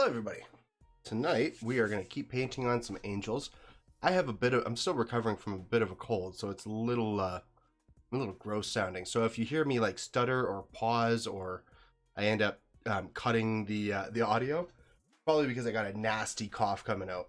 Hello everybody. Tonight we are going to keep painting on some angels. I'm still recovering from a bit of a cold, so it's a little gross sounding. So if you hear me like stutter or pause, or I end up cutting the audio, probably because I got a nasty cough coming out.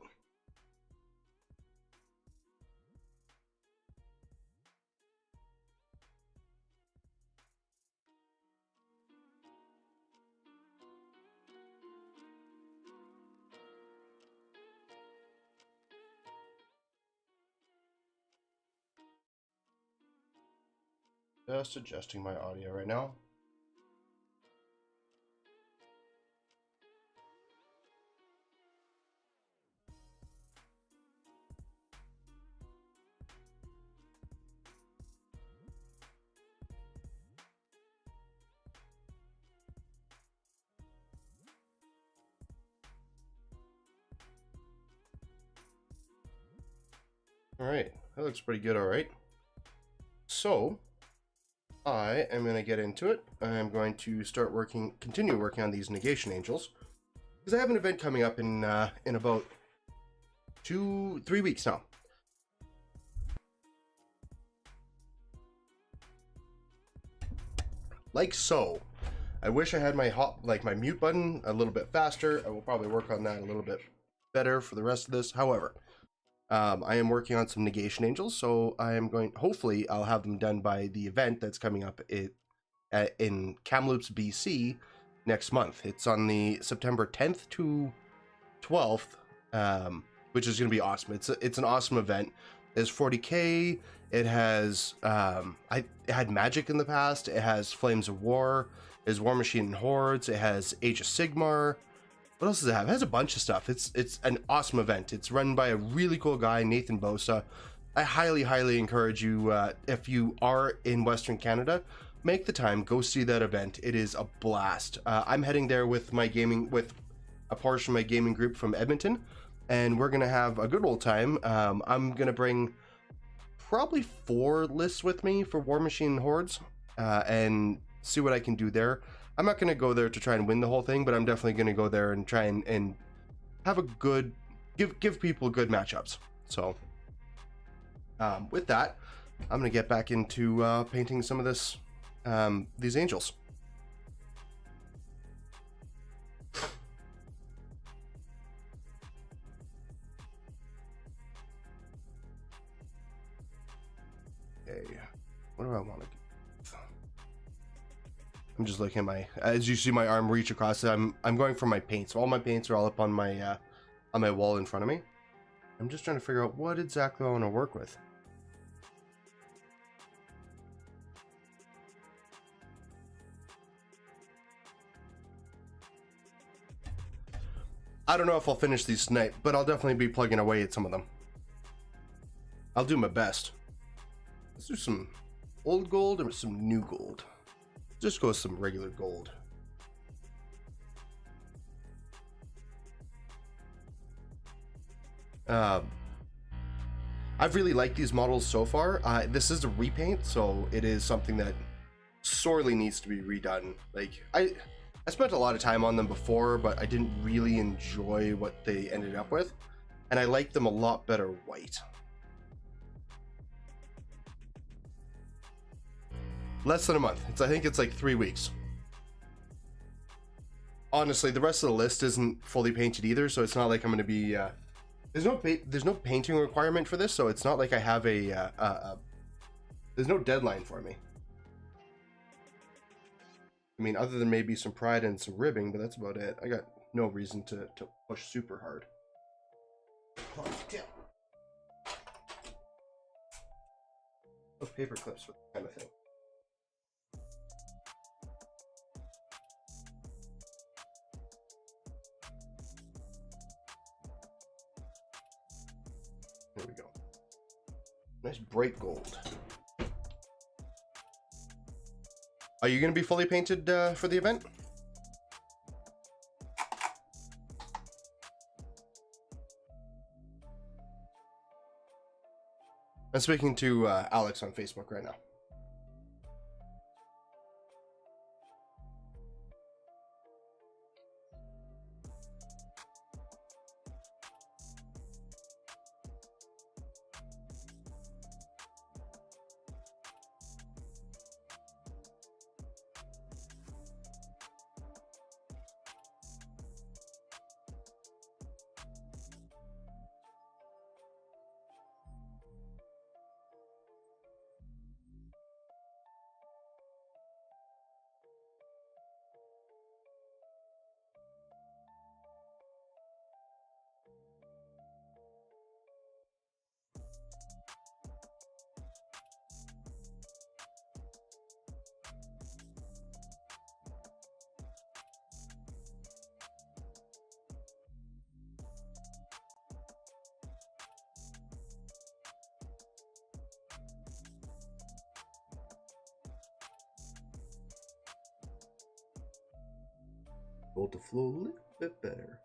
Just adjusting my audio right now. All right, that looks pretty good. All right, so I am going to get into it. I'm going to continue working on these negation angels, because I have an event coming up in about 2-3 weeks now. Like so. I wish I had my my mute button a little bit faster. I will probably work on that a little bit better for the rest of this. However, I am working on some negation angels, so hopefully I'll have them done by the event that's coming up in Kamloops, BC next month. It's on the September 10th to 12th, which is going to be awesome. It's an awesome event. It's 40k. It has it had magic in the past. It has Flames of War. It has War Machine and Hordes. It has Age of Sigmar. What else does it have? It has a bunch of stuff. It's an awesome event. It's run by a really cool guy, Nathan Bosa. I highly encourage you, if you are in Western Canada, make the time, go see that event. It is a blast. I'm heading there with a portion of my gaming group from Edmonton, and we're gonna have a good old time. I'm gonna bring probably 4 lists with me for War Machine and Hordes, and see what I can do there. I'm not gonna go there to try and win the whole thing, but I'm definitely gonna go there and try and have a good give people good matchups. So with that, I'm gonna get back into painting some of these angels. Okay, what do I want to do? I'm just looking at as you see my arm reach across. I'm going for my paints. So all my paints are all up on my wall in front of me. I'm just trying to figure out what exactly I want to work with. I don't know if I'll finish these tonight, but I'll definitely be plugging away at some of them. I'll do my best. Let's do some old gold or some new gold. Just go with some regular gold. I've really liked these models so far. This is a repaint, so it is something that sorely needs to be redone. Like I spent a lot of time on them before, but I didn't really enjoy what they ended up with, and I like them a lot better white. Less than a month. I think it's like 3 weeks. Honestly, the rest of the list isn't fully painted either, so it's not like I'm going to be. There's no painting requirement for this, so it's not like I have there's no deadline for me. I mean, other than maybe some pride and some ribbing, but that's about it. I got no reason to push super hard. Oh, damn. Those paper clips for that kind of thing. There we go. Nice bright gold. Are you going to be fully painted for the event? I'm speaking to Alex on Facebook right now. Gold to flow a little bit better.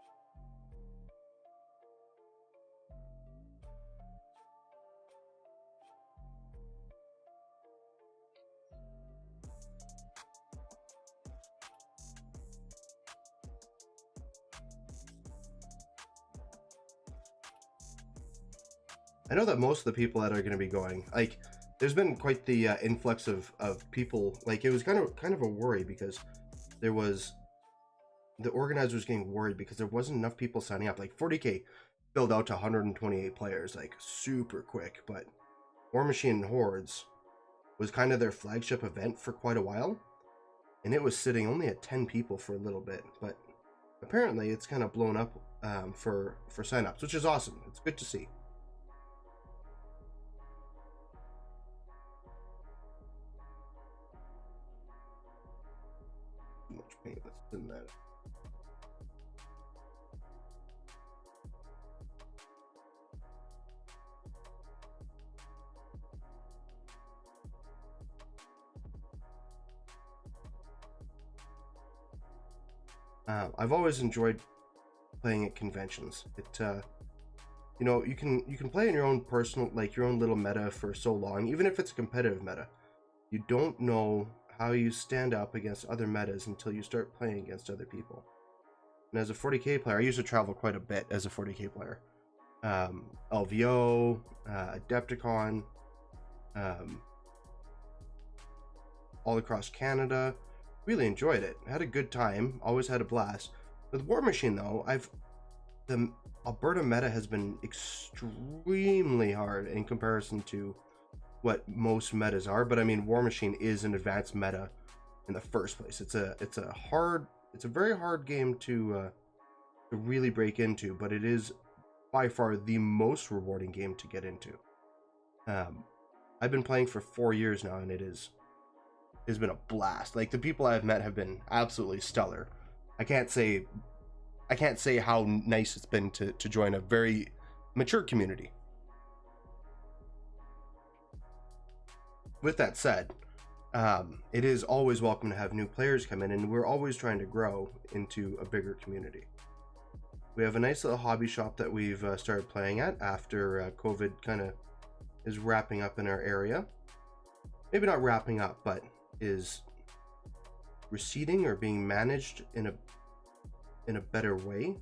I know that most of the people that are going to be going, like, there's been quite the influx of people. Like, it was kind of a worry because there was the organizers getting worried because there wasn't enough people signing up. Like 40K filled out to 128 players, like super quick. But War Machine and Hordes was kind of their flagship event for quite a while, and it was sitting only at 10 people for a little bit. But apparently, it's kind of blown up for signups, which is awesome. It's good to see. Too much paint. Let's thin that. I've always enjoyed playing at conventions. It you know, you can play in your own personal, like your own little meta for so long, even if it's a competitive meta. You don't know how you stand up against other metas until you start playing against other people. And as a 40K player, I used to travel quite a bit as a 40K player. LVO, Adepticon, all across Canada. Really enjoyed it. Had a good time. Always had a blast. With War Machine though, the Alberta meta has been extremely hard in comparison to what most metas are. But I mean, War Machine is an advanced meta in the first place. It's a very hard game to really break into, but it is by far the most rewarding game to get into. I've been playing for 4 years now, and it's been a blast. Like, the people I've met have been absolutely stellar. I can't say how nice it's been to join a very mature community. With that said, it is always welcome to have new players come in, and we're always trying to grow into a bigger community. We have a nice little hobby shop that we've started playing at after COVID kind of is wrapping up in our area. Maybe not wrapping up, but is receding or being managed in a better way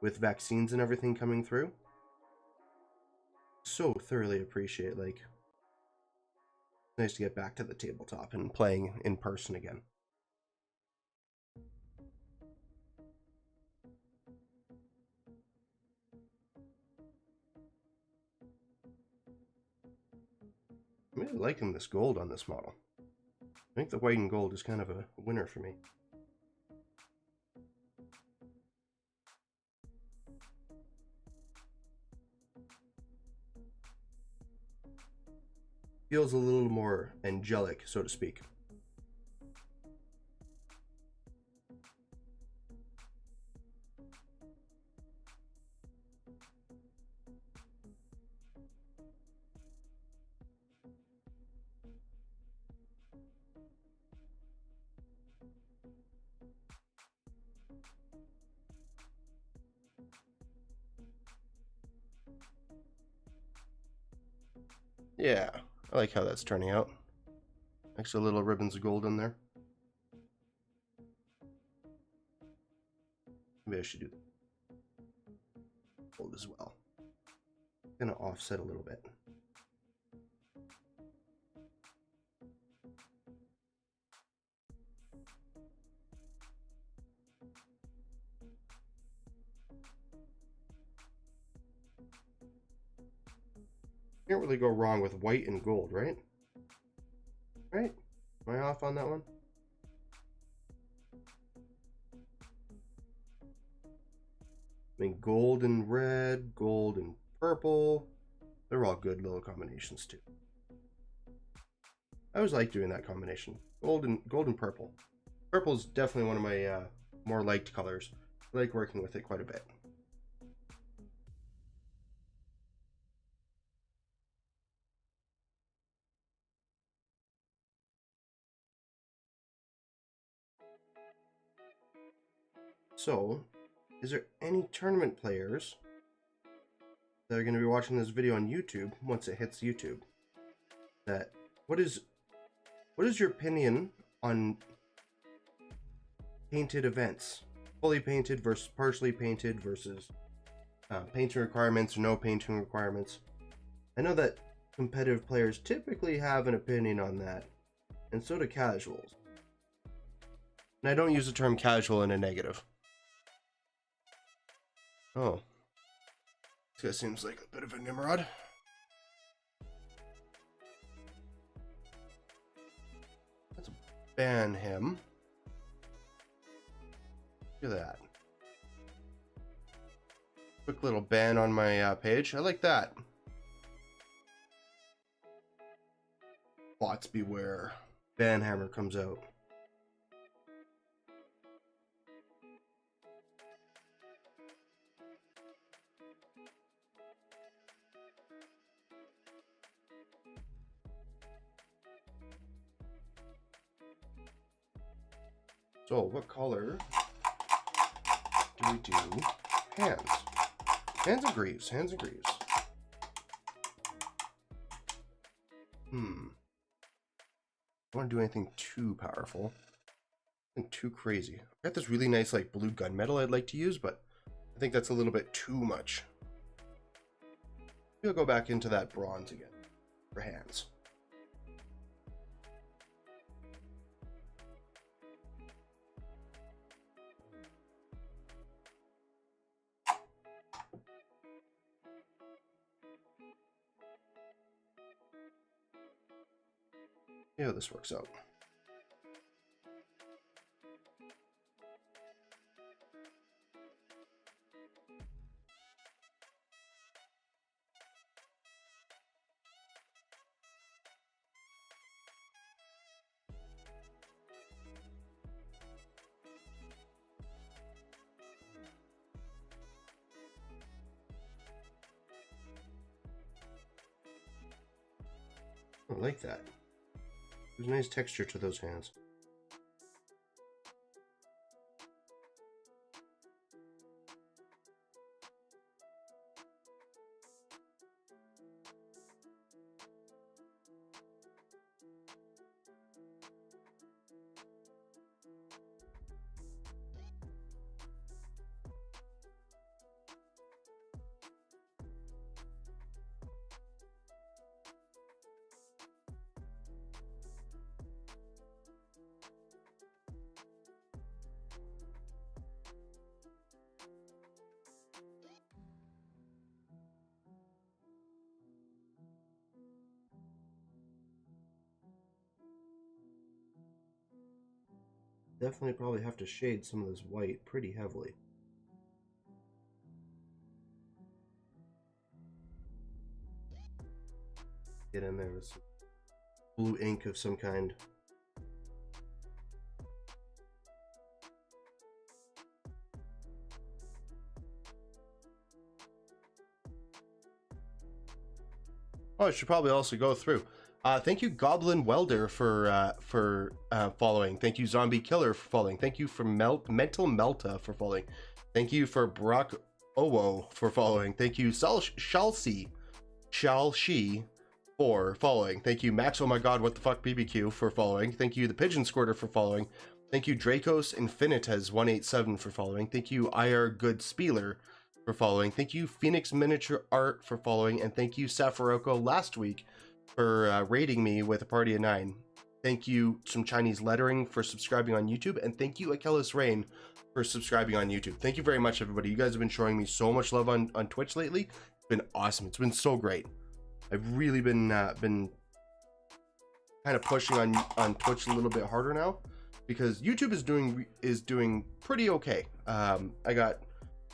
with vaccines and everything coming through. So thoroughly appreciate, like, it's nice to get back to the tabletop and playing in person again. I'm really liking this gold on this model. I think the white and gold is kind of a winner for me. Feels a little more angelic, so to speak. Yeah, I like how that's turning out. Extra little ribbons of gold in there. Maybe I should do gold as well. Gonna offset a little bit. Can't really go wrong with white and gold, right? Right? Am I off on that one? I mean, gold and red, gold and purple. They're all good little combinations too. I always like doing that combination. Gold and purple. Purple is definitely one of my more liked colors. I like working with it quite a bit. So, is there any tournament players that are going to be watching this video on YouTube once it hits YouTube? That what is your opinion on painted events? Fully painted versus partially painted versus painting requirements or no painting requirements. I know that competitive players typically have an opinion on that, and so do casuals. And I don't use the term casual in a negative. Oh. This guy seems like a bit of a Nimrod. Let's ban him. Look at that. Quick little ban on my page. I like that. Bots beware. Ban hammer comes out. So, what color do we do? Hands. Hands and greaves. Hands and greaves. I don't want to do anything too powerful. Nothing too crazy. I've got this really nice like blue gunmetal I'd like to use, but I think that's a little bit too much. Maybe I'll go back into that bronze again for hands. See how this works out. I like that. There's a nice texture to those hands. Definitely probably have to shade some of this white pretty heavily. Get in there with some blue ink of some kind. Oh, I should probably also go through. Thank you, Goblin Welder, for following. Thank you, Zombie Killer, for following. Thank you for Mental Melta for following. Thank you for Brock Owo for following. Thank you, Shalshi for following. Thank you, Max. Oh my God, what the fuck, BBQ for following. Thank you, the Pigeon Squirter for following. Thank you, Dracos Infinites 187 for following. Thank you, IR Good Spieler for following. Thank you, Phoenix Miniature Art for following, and thank you, Safaroko last week for rating me with a party of 9. Thank you, Some Chinese Lettering, for subscribing on YouTube, and thank you, Achilles Rain, for subscribing on YouTube. Thank you very much, everybody. You guys have been showing me so much love on Twitch lately. It's been awesome. It's been so great. I've really been kind of pushing on Twitch a little bit harder now because YouTube is doing pretty okay. I got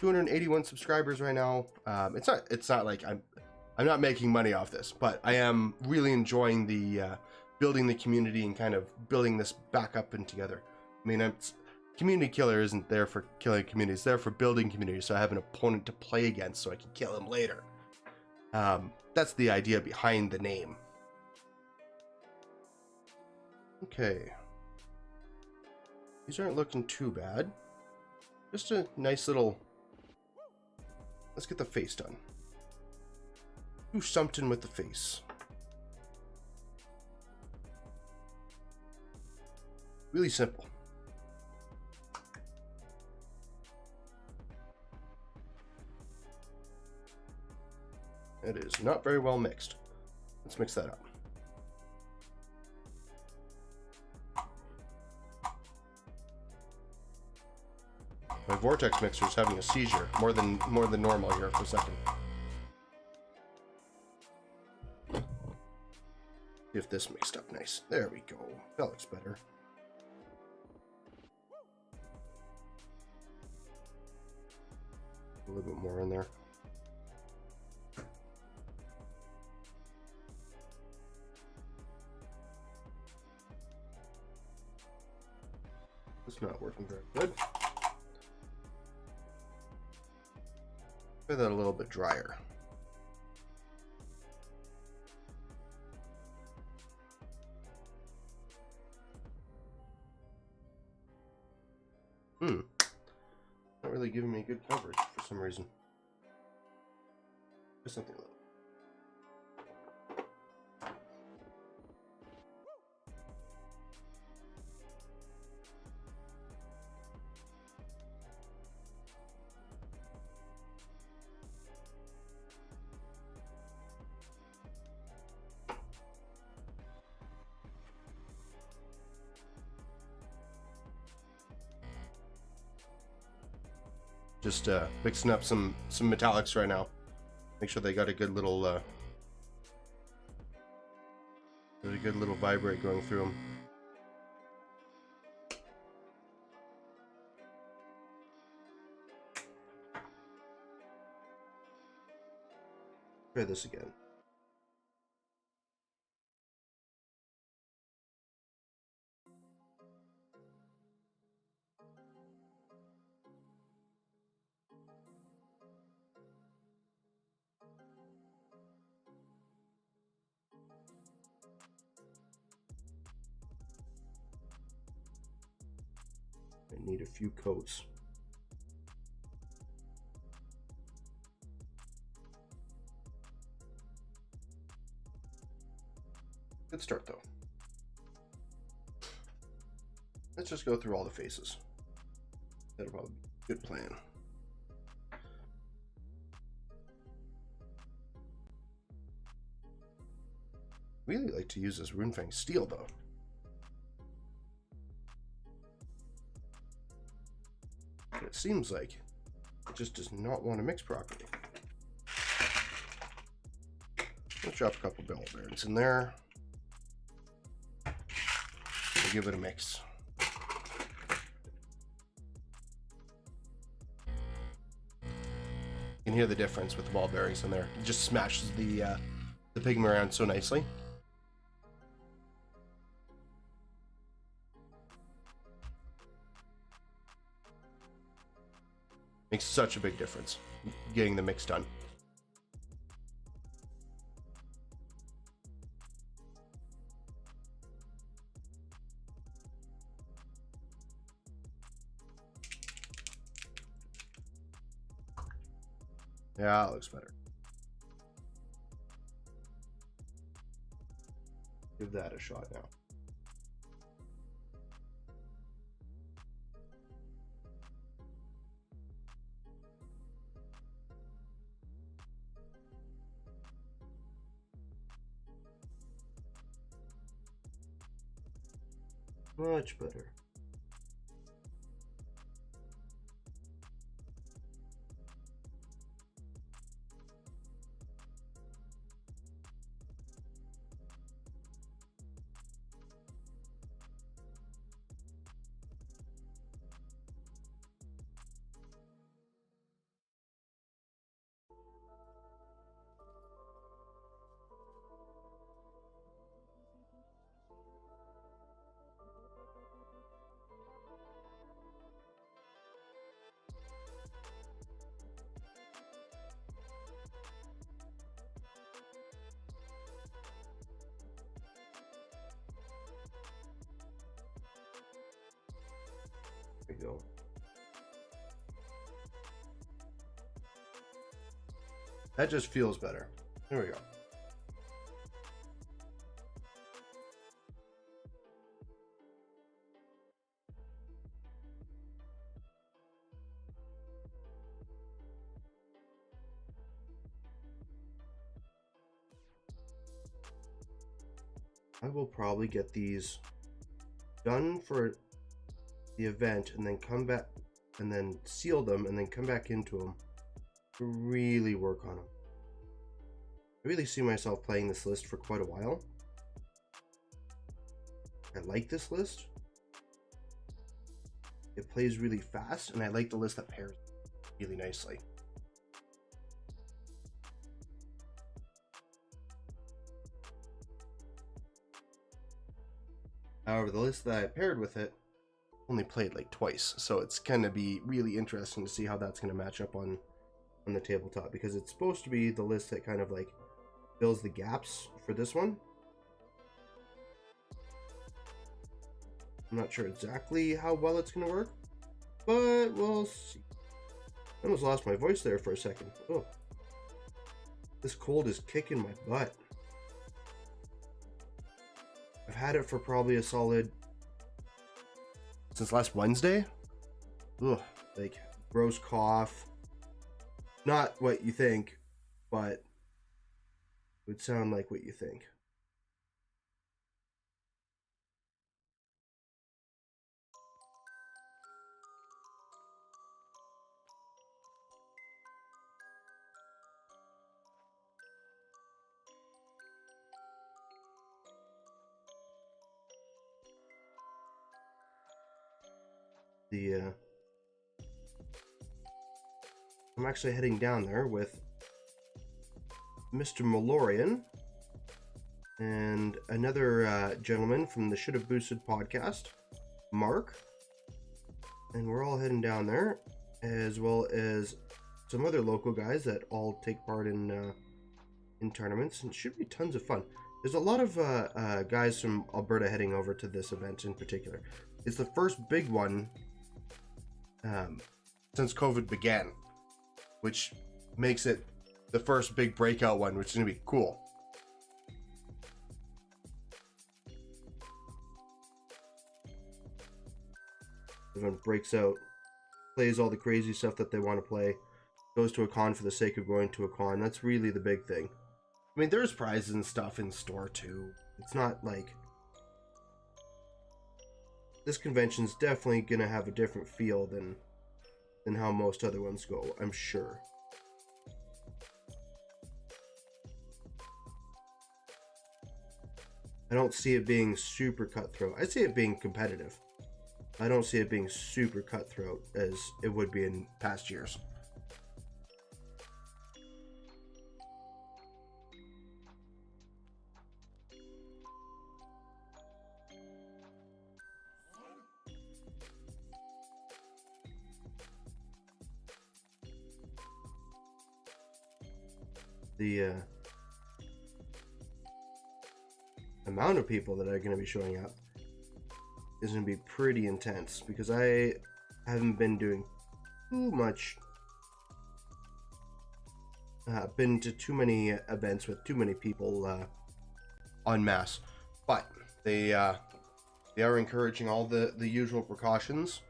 281 subscribers right now. It's not like I'm not making money off this, but I am really enjoying the building the community and kind of building this back up and together. I mean, Community Killer isn't there for killing communities; it's there for building communities. So I have an opponent to play against, so I can kill him later. That's the idea behind the name. Okay, these aren't looking too bad. Just a nice little... Let's get the face done. Do something with the face. Really simple. It is not very well mixed. Let's mix that up. My vortex mixer is having a seizure, more than normal here for a second. See if this mixed up nice. There we go. That looks better. A little bit more in there. It's not working very good. Try that a little bit drier. Not really giving me good coverage for some reason. Just something a little. Just mixing up some metallics right now. Make sure they got a good little vibrate going through them. Try this again. I need a few coats. Good start though. Let's just go through all the faces. That'll probably be a good plan. Really like to use this Runefang steel though. But it seems like it just does not want to mix properly. Let's drop a couple bell bearings in there. We'll give it a mix. You can hear the difference with the ball bearings in there. It just smashes the pigment around so nicely. Makes such a big difference getting the mix done. Yeah, that looks better. Give that a shot now. Much better. There we go. That just feels better. There we go. I will probably get these done for the event and then come back and then seal them and then come back into them to really work on them. I really see myself playing this list for quite a while. I like this list. It plays really fast, and I like the list that pairs really nicely. However, the list that I paired with it only played like twice, so it's going to be really interesting to see how that's going to match up on the tabletop, because it's supposed to be the list that kind of like fills the gaps for this one. I'm not sure exactly how well it's going to work, but we'll see. I almost lost my voice there for a second. Oh, this cold is kicking my butt. I've had it for probably a solid since last Wednesday. Ugh, like gross cough. Not what you think, but would sound like what you think. I'm actually heading down there with Mr. Malorian and another gentleman from the Should Have Boosted podcast, Mark, and we're all heading down there, as well as some other local guys that all take part in tournaments, and it should be tons of fun. There's a lot of guys from Alberta heading over to this event in particular. It's the first big one since COVID began, which makes it the first big breakout one, which is going to be cool. Everyone breaks out, plays all the crazy stuff that they want to play, goes to a con for the sake of going to a con. That's really the big thing. I mean, there's prizes and stuff in store too. It's not like... This convention's definitely going to have a different feel than how most other ones go, I'm sure. I don't see it being super cutthroat. I see it being competitive. I don't see it being super cutthroat as it would be in past years. The amount of people that are going to be showing up is going to be pretty intense, because I haven't been doing too much, been to too many events with too many people en masse, but they are encouraging all the usual precautions,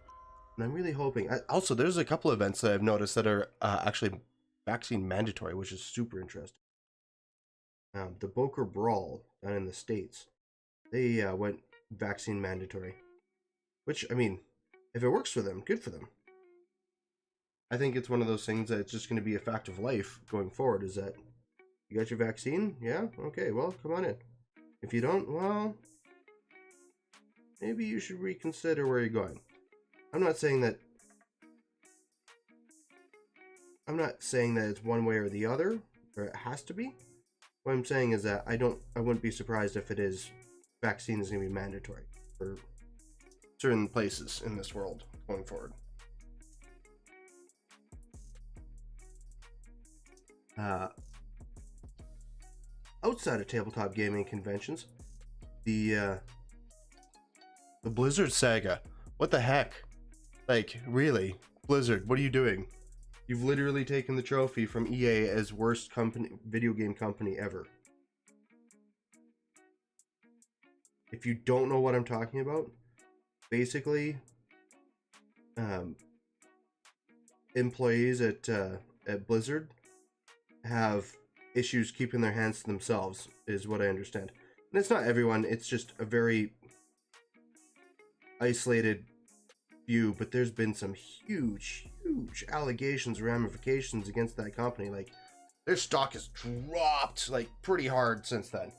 and I'm really hoping. Also, there's a couple events that I've noticed that are actually vaccine mandatory, which is super interesting. The Boker Brawl down in the States, they went vaccine mandatory, which, I mean, if it works for them, good for them. I think it's one of those things that it's just going to be a fact of life going forward, is that you got your vaccine? Yeah? Okay, well, come on in. If you don't, well, maybe you should reconsider where you're going. I'm not saying that it's one way or the other, or it has to be. What I'm saying is that I wouldn't be surprised if it is, vaccine is going to be mandatory for certain places in this world going forward. Outside of tabletop gaming conventions, the Blizzard saga. What the heck? Like, really? Blizzard, what are you doing? You've literally taken the trophy from EA as worst video game company ever. If you don't know what I'm talking about, basically, employees at Blizzard have issues keeping their hands to themselves, is what I understand. And it's not everyone, it's just a very isolated few, but there's been some huge allegations, ramifications against that company. Like, their stock has dropped like pretty hard since then.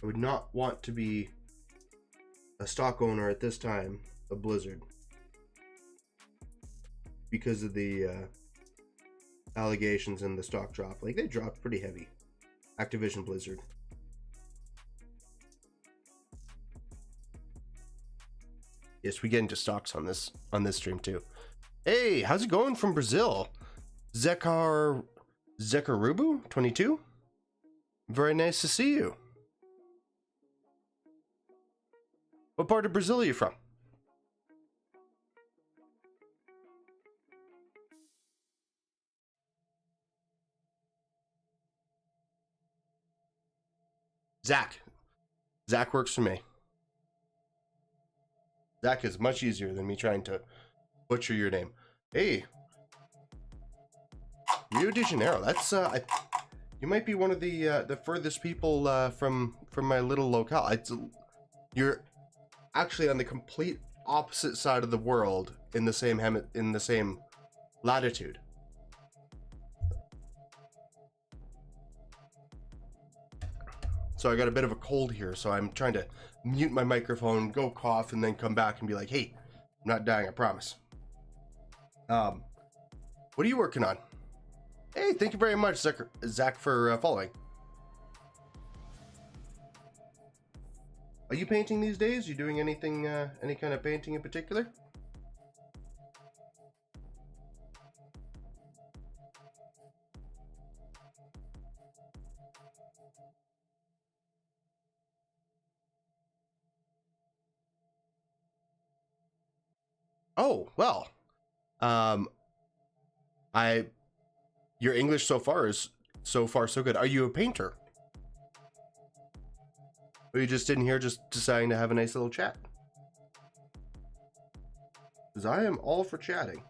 I would not want to be a stock owner at this time of Blizzard because of the allegations and the stock drop. Like, they dropped pretty heavy. Activision Blizzard. Yes, we get into stocks on this stream too. Hey, how's it going from Brazil? Zekarubu 22. Very nice to see you. What part of Brazil are you from? Zach. Zach works for me. Zach is much easier than me trying to butcher your name. Hey. Rio de Janeiro. That's you might be one of the furthest people from my little locale. You're actually on the complete opposite side of the world in the same latitude. So I got a bit of a cold here, so I'm trying to mute my microphone, go cough, and then come back and be like, hey, I'm not dying, I promise. What are you working on? Hey, thank you very much, Zach, for following. Are you painting these days? You doing anything, any kind of painting in particular? Oh, well, your English so far is so good. Are you a painter? Or you just in here just deciding to have a nice little chat? Because I am all for chatting.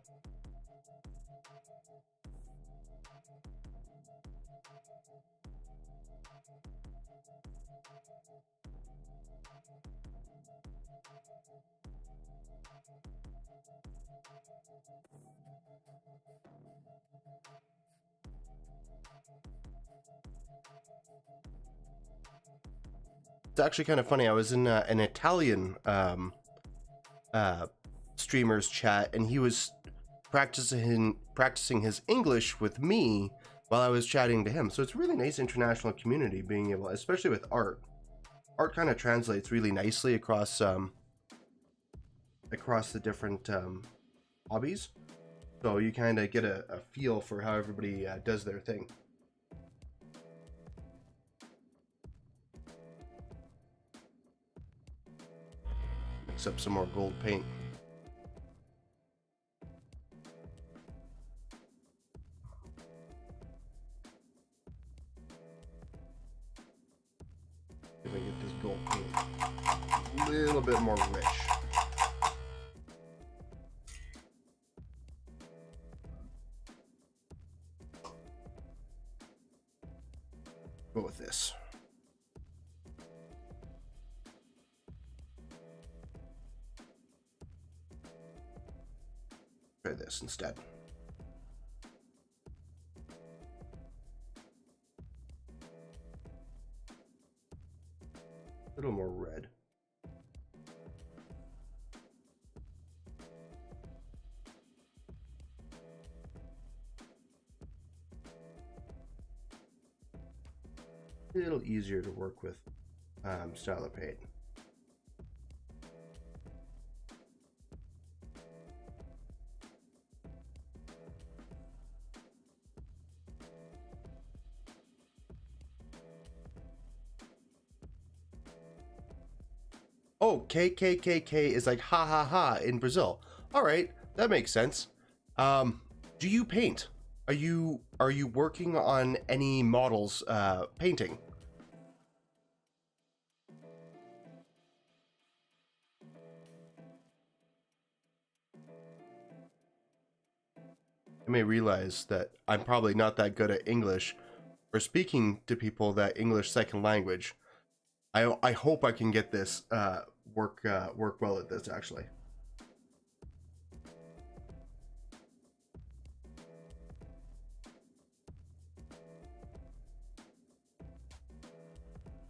It's actually kind of funny. I was in an Italian streamer's chat, and he was practicing his English with me while I was chatting to him. So it's a really nice international community, being able, especially with art. Art kind of translates really nicely across the different hobbies. So you kind of get a feel for how everybody does their thing. Mix up some more gold paint. If I get this gold paint a little bit more rich. Go with this. Try this instead. A little more red. A little easier to work with style of paint. Oh, KKKK is like ha ha ha in Brazil. All right, that makes sense. Do you paint? Are you working on any models painting? I may realize that I'm probably not that good at English or speaking to people that English second language. I hope I can get this work well at this actually.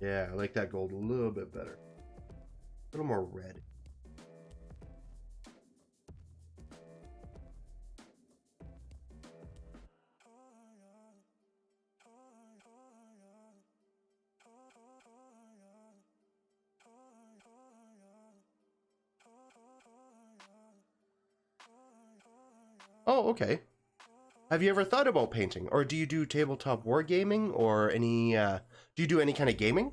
Yeah, I like that gold a little bit better. A little more red. Oh, okay. Have you ever thought about painting, or do you do tabletop wargaming, or any? Do you do any kind of gaming?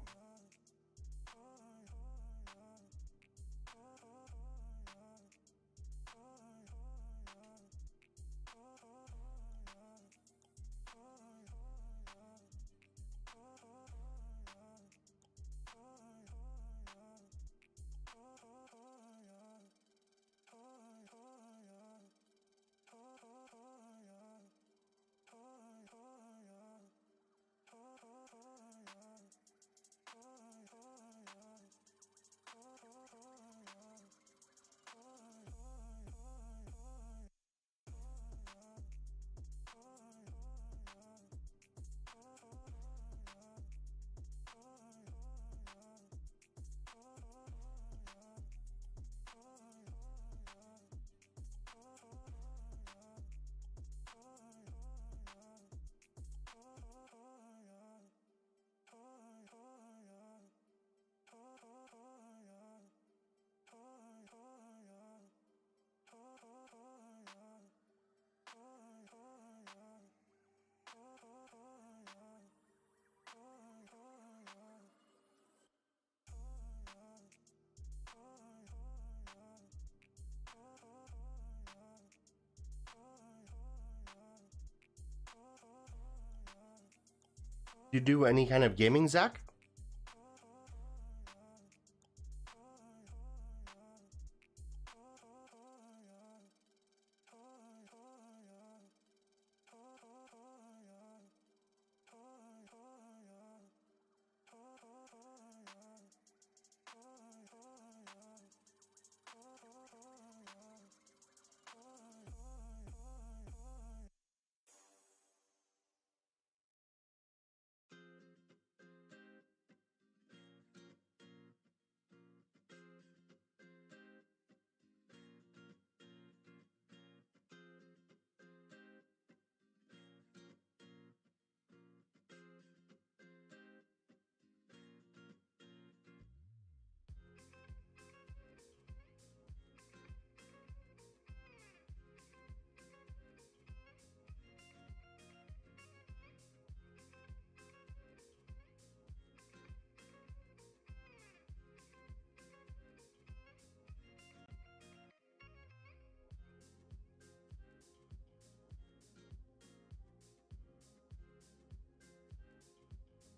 Do you do any kind of gaming, Zach?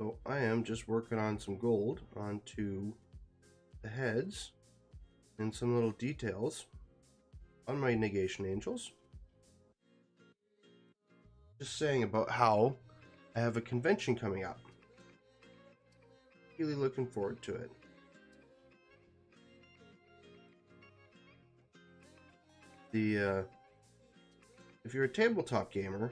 So I am just working on some gold onto the heads and some little details on my negation angels. Just saying about how I have a convention coming up. Really looking forward to it. If you're a tabletop gamer,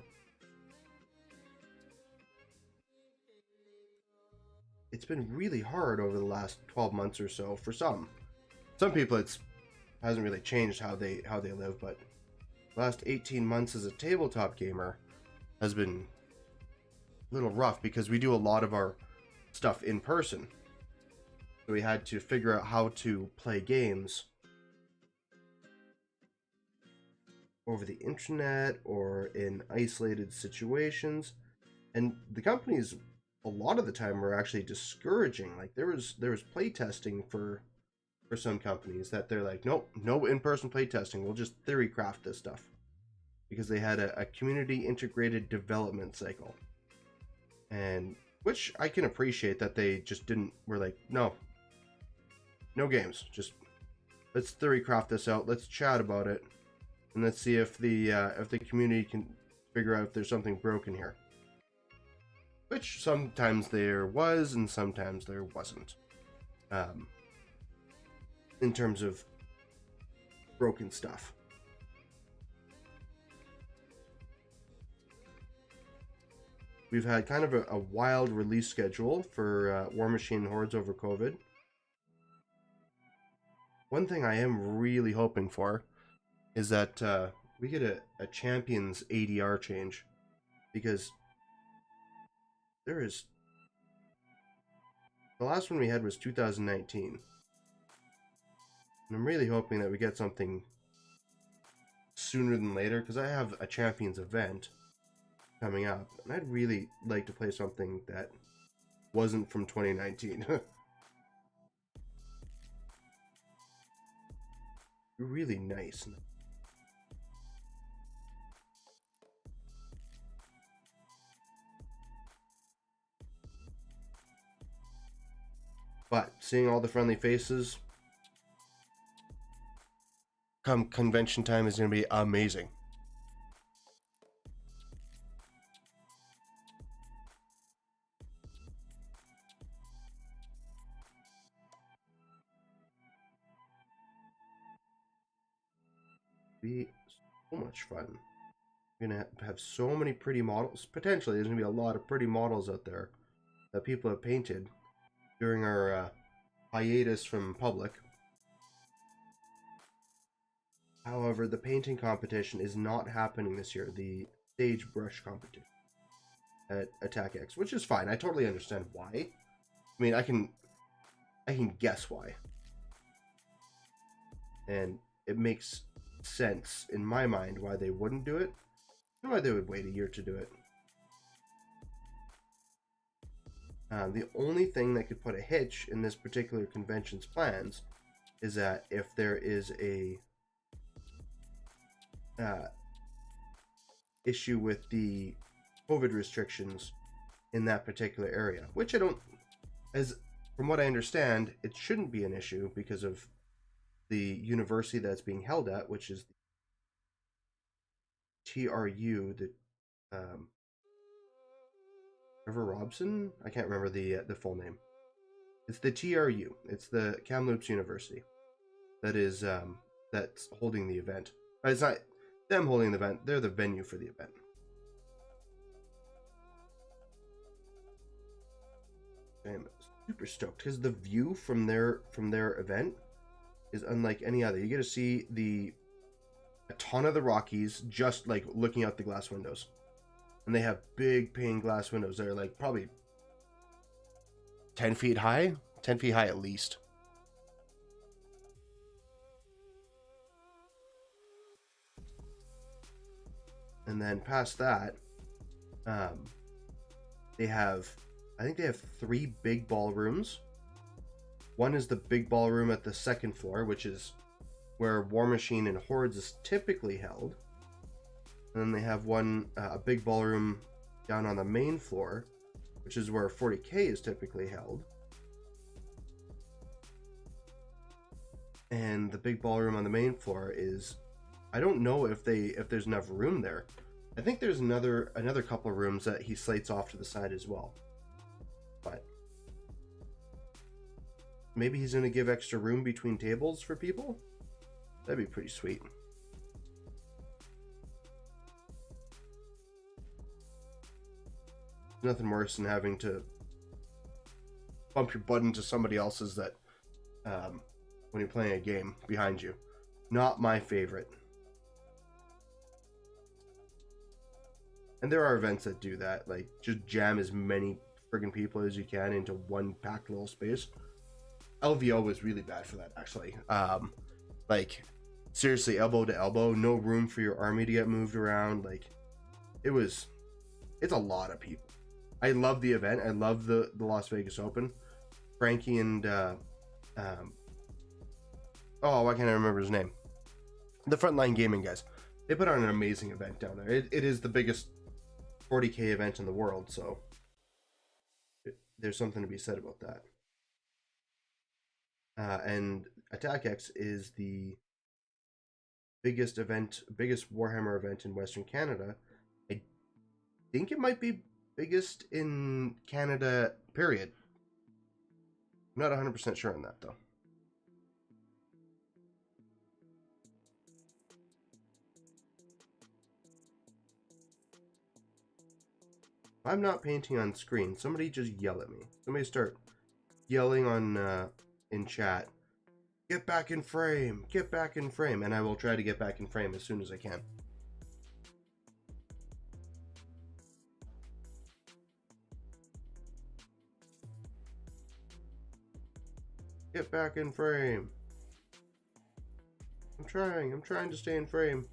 it's been really hard over the last 12 months or so for some. Some people it's hasn't really changed how they live, but the last 18 months as a tabletop gamer has been a little rough because we do a lot of our stuff in person. So we had to figure out how to play games over the internet or in isolated situations. And the companies a lot of the time were actually discouraging. Like there was play testing for for some companies that they're like, nope, no in-person playtesting. We'll just theory craft this stuff, because they had a community integrated development cycle, and which I can appreciate that they just didn't. We're like, no games, just let's theory craft this out. Let's chat about it, and let's see if the community can figure out if there's something broken here. Which sometimes there was, and sometimes there wasn't. In terms of broken stuff. We've had kind of a wild release schedule for War Machine Hordes over COVID. One thing I am really hoping for is that we get a Champions ADR change, because there is... The last one we had was 2019. And I'm really hoping that we get something sooner than later, because I have a Champions event coming up, and I'd really like to play something that wasn't from 2019. Really nice. But seeing all the friendly faces come convention time is going to be amazing. Be so much fun. We're going to have so many pretty models. Potentially, there's going to be a lot of pretty models out there that people have painted during our hiatus from public. However, the painting competition is not happening this year. The stage brush competition at Attack X, which is fine. I totally understand why. I mean, I can guess why, and it makes sense in my mind why they wouldn't do it, and why they would wait a year to do it. The only thing that could put a hitch in this particular convention's plans is that if there is a issue with the COVID restrictions in that particular area, which I don't, as from what I understand, it shouldn't be an issue because of the university that's being held at, which is TRU, the Trevor Robson? I can't remember the full name. It's the TRU. It's the Kamloops University that is that's holding the event. It's not them holding the event, they're the venue for the event. I'm super stoked because the view from their event is unlike any other. You get to see a ton of the Rockies just like looking out the glass windows. And they have big pane glass windows that are like probably 10 feet high. 10 feet high at least. And then past that, they have, I think they have 3 big ballrooms. One is the big ballroom at the second floor, which is where War Machine and Hordes is typically held. And then they have one, a big ballroom down on the main floor, which is where 40K is typically held. And the big ballroom on the main floor is, I don't know if there's enough room there. I think there's another couple of rooms that he slates off to the side as well. But maybe he's going to give extra room between tables for people. That'd be pretty sweet. Nothing worse than having to bump your butt into somebody else's that when you're playing a game behind you. Not my favorite. And there are events that do that, like just jam as many friggin' people as you can into one packed little space. LVO was really bad for that, actually. Like seriously, elbow to elbow, no room for your army to get moved around. Like it's a lot of people. I love the event. I love the Las Vegas Open. Frankie and Oh, why can't I remember his name? The Frontline Gaming guys. They put on an amazing event down there. It is the biggest 40K event in the world, so there's something to be said about that. And Attack X is the biggest Warhammer event in Western Canada. I think it might be biggest in Canada, period. I'm not 100% sure on that, though. I'm not painting on screen. Somebody just yell at me. Somebody start yelling on in chat. Get back in frame. Get back in frame. And I will try to get back in frame as soon as I can. Get back in frame. I'm trying to stay in frame.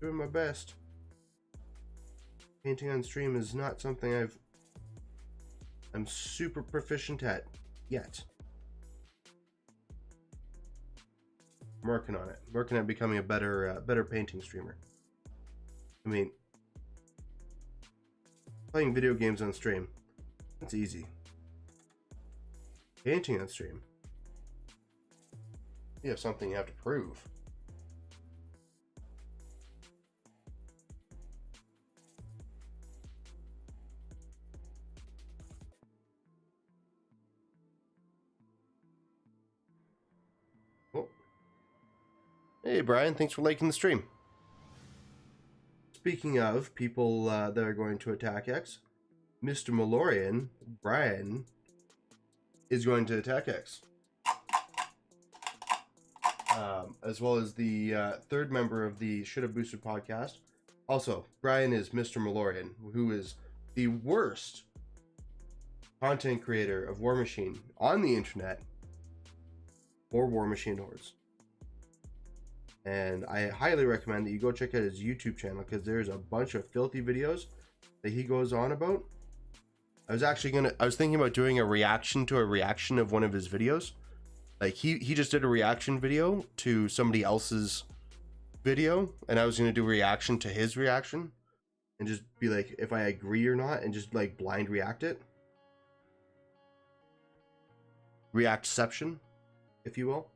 Doing my best. Painting on stream is not something I'm super proficient at yet. I'm working on it. Working at becoming a better painting streamer. I mean, playing video games on stream, that's easy. Painting on stream, you have something you have to prove. Oh. Hey Brian, thanks for liking the stream. Speaking of people that are going to Attack X, Mr. Malorian, Brian, is going to Attack X. As well as the third member of the Should Have Boosted podcast. Also, Brian is Mr. Malorian, who is the worst content creator of War Machine on the internet or War Machine Hordes. And I highly recommend that you go check out his YouTube channel because there's a bunch of filthy videos that he goes on about. I was thinking about doing a reaction to a reaction of one of his videos. Like he just did a reaction video to somebody else's video, and I was going to do a reaction to his reaction and just be like if I agree or not and just like blind react it. Reactception, if you will.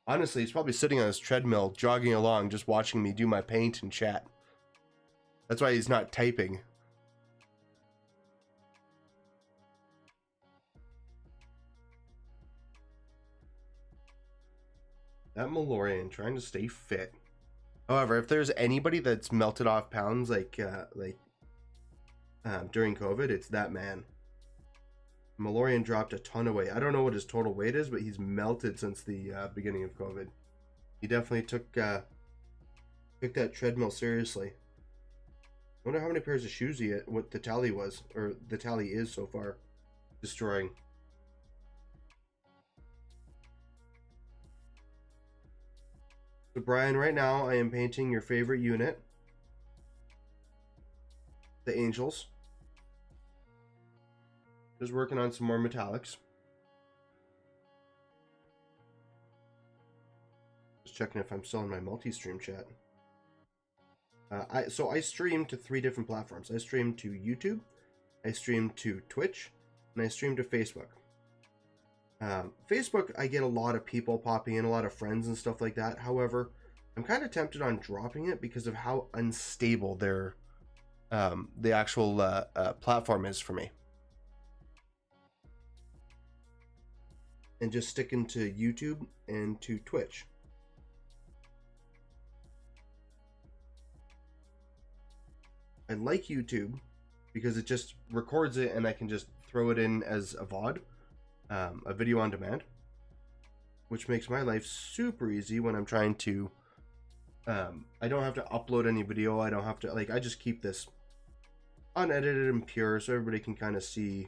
Honestly, he's probably sitting on his treadmill, jogging along, just watching me do my paint and chat. That's why he's not typing. That Malorian trying to stay fit. However, if there's anybody that's melted off pounds during COVID, it's that man. Malorian dropped a ton of weight. I don't know what his total weight is, but he's melted since the beginning of COVID. He definitely took that treadmill seriously. I wonder how many pairs of shoes he had, what the tally was, or the tally is so far. Destroying. So Brian, right now I am painting your favorite unit, the Angels. Just working on some more metallics. Just checking if I'm still in my multi-stream chat. I stream to 3 different platforms. I stream to YouTube, I stream to Twitch, and I stream to Facebook. Facebook, I get a lot of people popping in, a lot of friends and stuff like that. However, I'm kind of tempted on dropping it because of how unstable the actual platform is for me. And just sticking to YouTube and to Twitch. I like YouTube because it just records it and I can just throw it in as a VOD, a video on demand, which makes my life super easy when I'm trying to, I don't have to upload any video. I don't have to, I just keep this unedited and pure so everybody can kind of see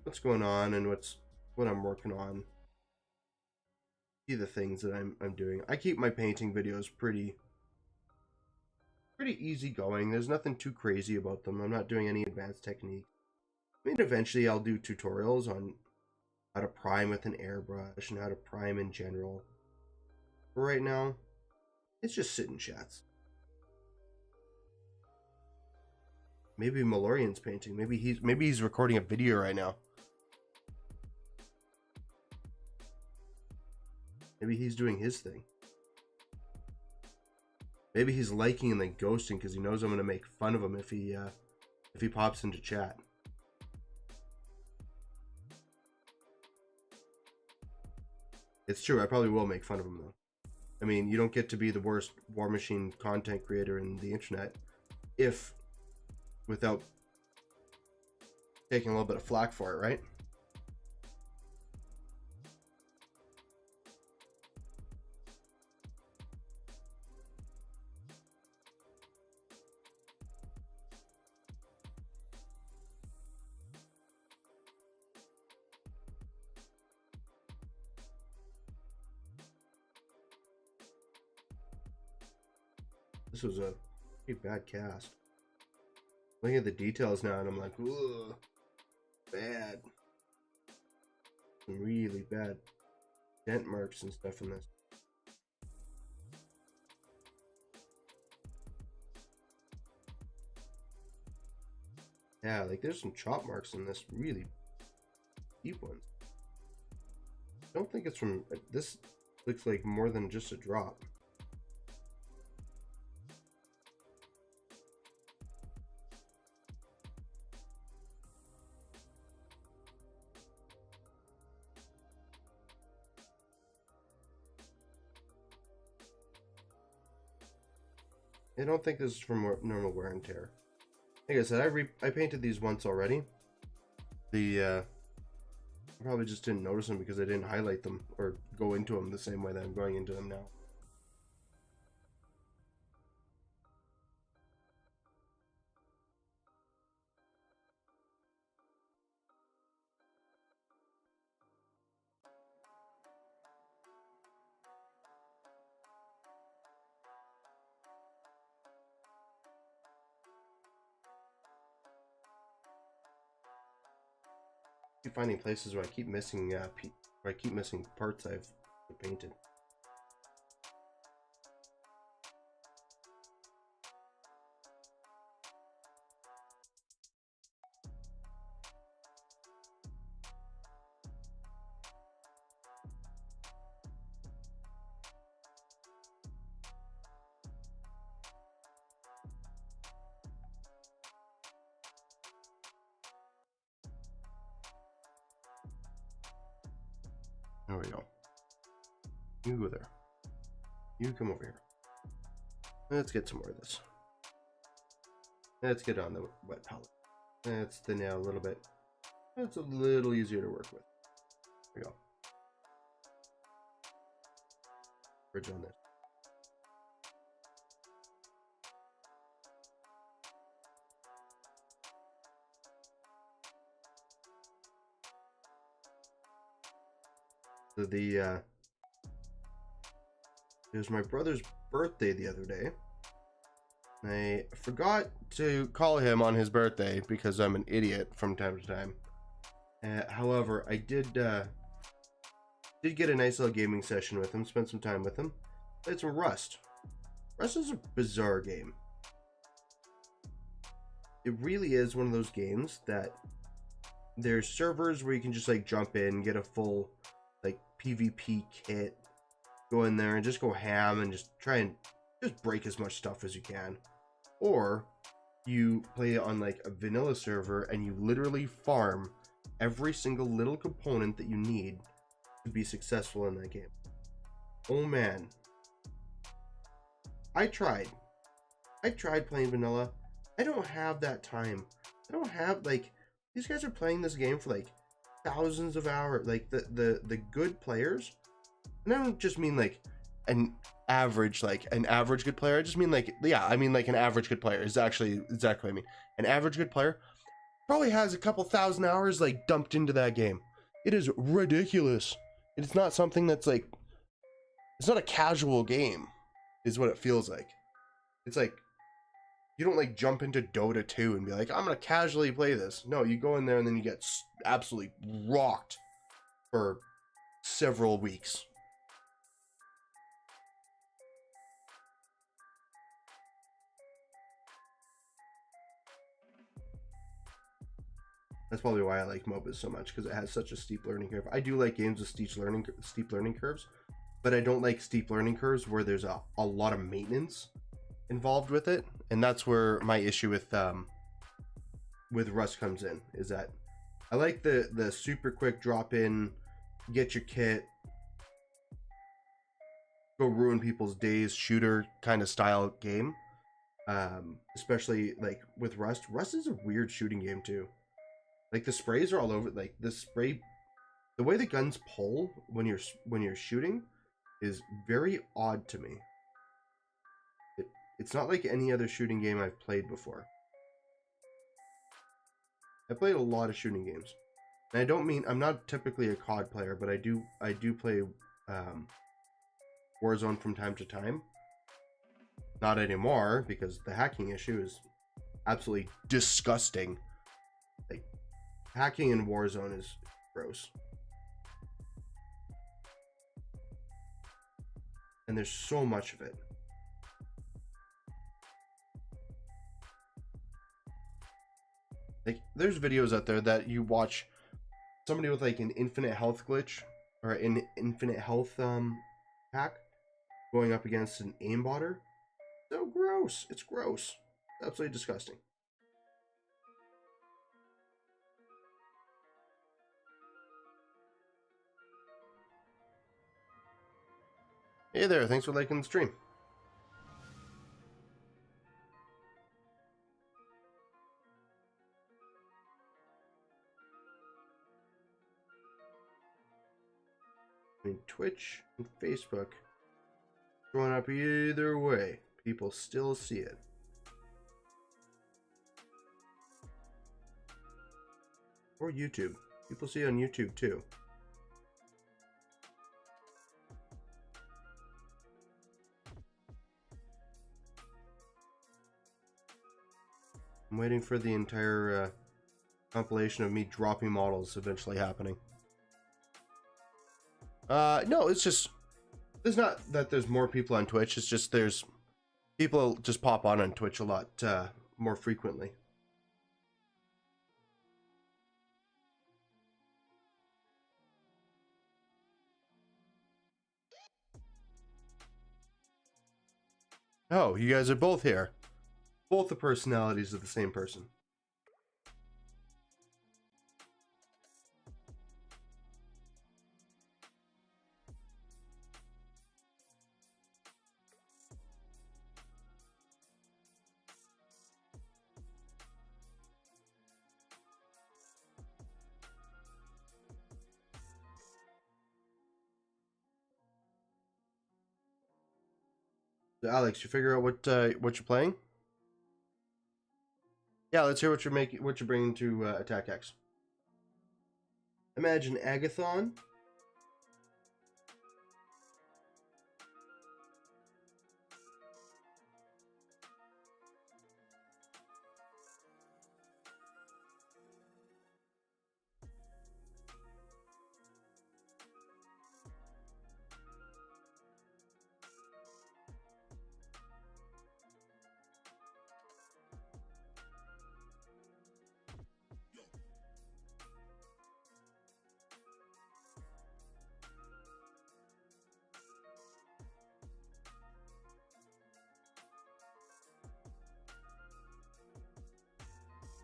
what's going on and what I'm working on. See the things that I'm doing. I keep my painting videos pretty easy going. There's nothing too crazy about them. I'm not doing any advanced technique. I mean, eventually I'll do tutorials on how to prime with an airbrush, and how to prime in general. But right now, it's just sitting chats. Maybe Malorian's painting. Maybe he's recording a video right now. Maybe he's doing his thing. Maybe he's liking and then ghosting because he knows I'm gonna make fun of him if he pops into chat. It's true, I probably will make fun of him though. I mean, you don't get to be the worst War Machine content creator in the internet if without taking a little bit of flack for it, right? This was a pretty bad cast. Looking at the details now, and I'm like, ugh, bad. Some really bad dent marks and stuff in this. Yeah, like there's some chop marks in this, really deep ones. I don't think it's from, this looks like more than just a drop. I don't think this is from normal wear and tear. Like I said, I painted these once already. I probably just didn't notice them because I didn't highlight them or go into them the same way that I'm going into them now. Keep finding places where I keep missing parts I've painted. There we go. You go there. You come over here. Let's get some more of this. Let's get on the wet palette. Let's thin out a little bit. It's a little easier to work with. There we go. Bridge on this. So it was my brother's birthday the other day. I forgot to call him on his birthday because I'm an idiot from time to time. However, I did get a nice little gaming session with him, spent some time with him. Played some Rust. Rust is a bizarre game. It really is one of those games that there's servers where you can just like jump in, get a full like PvP kit, go in there and just go ham and just try and just break as much stuff as you can. Or you play on like a vanilla server and you literally farm every single little component that you need to be successful in that game. Oh man. I tried playing vanilla. I don't have that time. I don't have, like, these guys are playing this game for like thousands of hours. Like the good players, and I don't just mean like an average good player. I just mean like, yeah, I mean like an average good player is actually exactly what I mean. An average good player probably has a couple thousand hours like dumped into that game. It is ridiculous. It's not something that's like, it's not a casual game is what it feels like. It's like, you don't like jump into Dota 2 and be like, I'm gonna casually play this. No, you go in there and then you get absolutely rocked. for several weeks. That's probably why I like MOBAs so much, because it has such a steep learning curve. I do like games with steep learning curves, but I don't like steep learning curves where there's a lot of maintenance involved with it, and that's where my issue with Rust comes in. Is that I like the super quick drop in, get your kit, go ruin people's days, shooter kind of style game. Especially like with Rust. Rust is a weird shooting game too. Like the sprays are all over. Like the spray, the way the guns pull when you're shooting is very odd to me. It's not like any other shooting game I've played before. I played a lot of shooting games, and I don't mean I'm not typically a COD player, but I do play Warzone from time to time. Not anymore, because the hacking issue is absolutely disgusting. Like, hacking in Warzone is gross. And there's so much of it. Like, there's videos out there that you watch somebody with like an infinite health glitch or an infinite health hack going up against an aimbotter. So gross. It's gross. Absolutely disgusting. Hey there, thanks for liking the stream. I mean, Twitch and Facebook showing up either way. People still see it. Or YouTube. People see it on YouTube too. I'm waiting for the entire compilation of me dropping models eventually happening. No, it's just there's not that there's more people on Twitch. It's just there's people just pop on Twitch a lot more frequently. Oh, you guys are both here. Both the personalities of the same person. So Alex, you figure out what you're playing? Yeah, let's hear what you're bringing to Attack X. Imagine Agathon.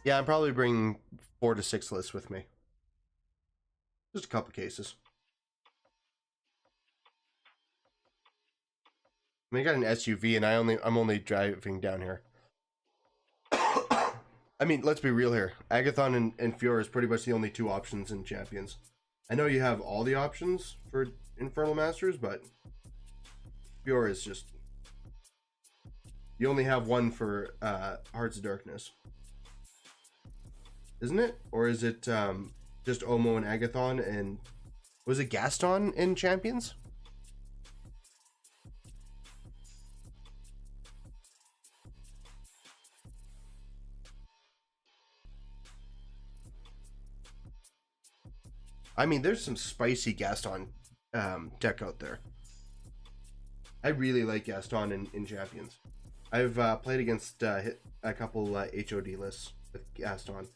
Yeah, I'm probably bringing 4 to 6 lists with me. Just a couple cases. I mean, I got an SUV, and I'm only driving down here. I mean, let's be real here. Agathon and Fiora is pretty much the only 2 options in Champions. I know you have all the options for Infernal Masters, but Fiora is just... You only have one for Hearts of Darkness. Isn't it? Or is it just Omo and Agathon and... Was it Gaston in Champions? I mean, there's some spicy Gaston deck out there. I really like Gaston in Champions. I've played against a couple HOD lists with Gaston.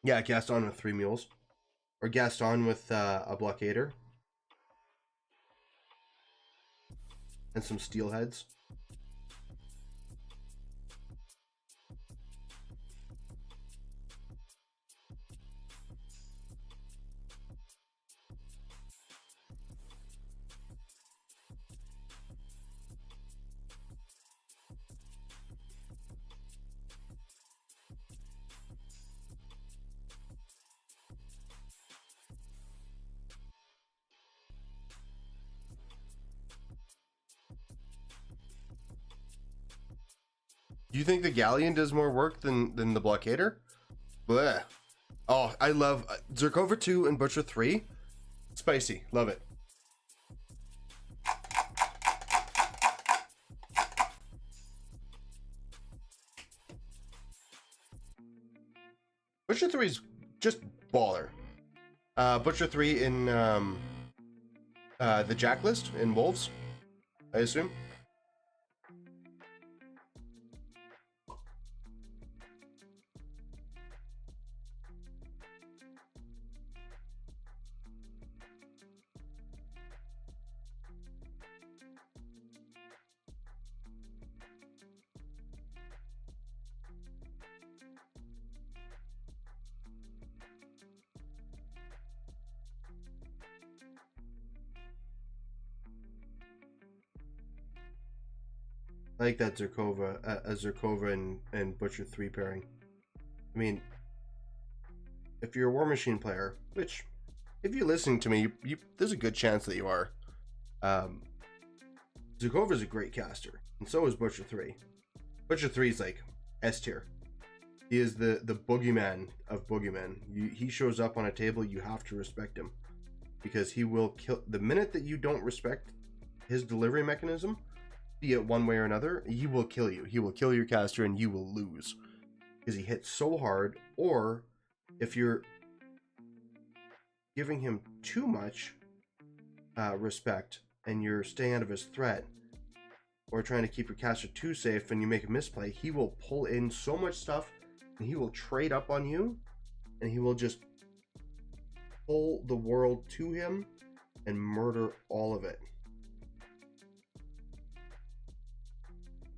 Yeah, Gaston with 3 mules. Or Gaston with a blockader. And some steelheads. Do you think the Galleon does more work than the blockader? Blech. Oh, I love Zerkova 2 and Butcher 3. Spicy. Love it. Butcher 3 is just baller. Butcher 3 in the Jack list in Wolves, I assume. I like that Zerkova and Butcher 3 pairing. I mean, if you're a War Machine player, which, if you're listening to me, there's a good chance that you are. Zerkova is a great caster, and so is Butcher 3. Butcher 3 is like S tier. He is the boogeyman of boogeymen. He shows up on a table, you have to respect him. Because he will kill... The minute that you don't respect his delivery mechanism, be it one way or another, he will kill you. He will kill your caster and you will lose. Because he hits so hard, or if you're giving him too much respect and you're staying out of his threat, or trying to keep your caster too safe and you make a misplay, he will pull in so much stuff and he will trade up on you and he will just pull the world to him and murder all of it.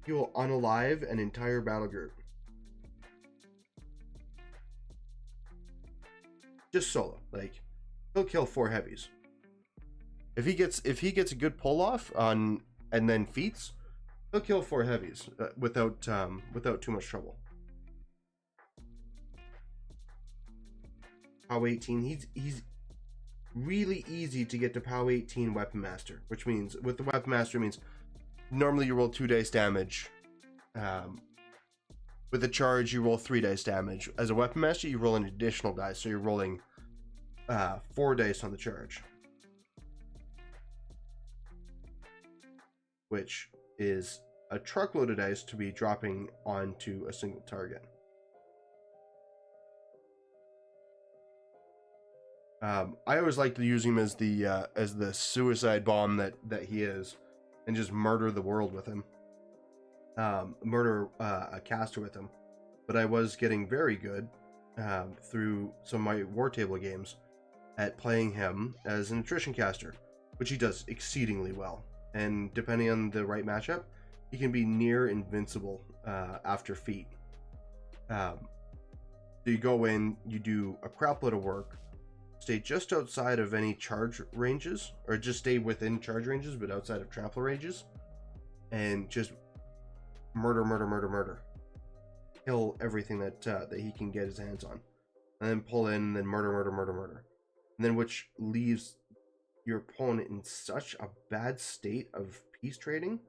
He will unalive an entire battle group. Just solo. Like, he'll kill 4 heavies. If he gets a good pull off on and then feats, he'll kill 4 heavies without too much trouble. POW 18, he's really easy to get to POW 18 Weapon Master, which means with the Weapon Master it means normally you roll 2 dice damage. With a charge you roll 3 dice damage. As a Weapon Master you roll an additional dice, so you're rolling 4 dice on the charge, which is a truckload of dice to be dropping onto a single target. I always like to use him as the suicide bomb that he is, and just murder the world with him. Murder a caster with him. But I was getting very good through some of my war table games at playing him as an attrition caster, which he does exceedingly well. And depending on the right matchup, he can be near invincible after feat. So you go in, you do a crap load of work, stay just outside of any charge ranges, or just stay within charge ranges but outside of trample ranges, and just murder, kill everything that he can get his hands on, and then pull in, and then murder, and then which leaves your opponent in such a bad state of peace trading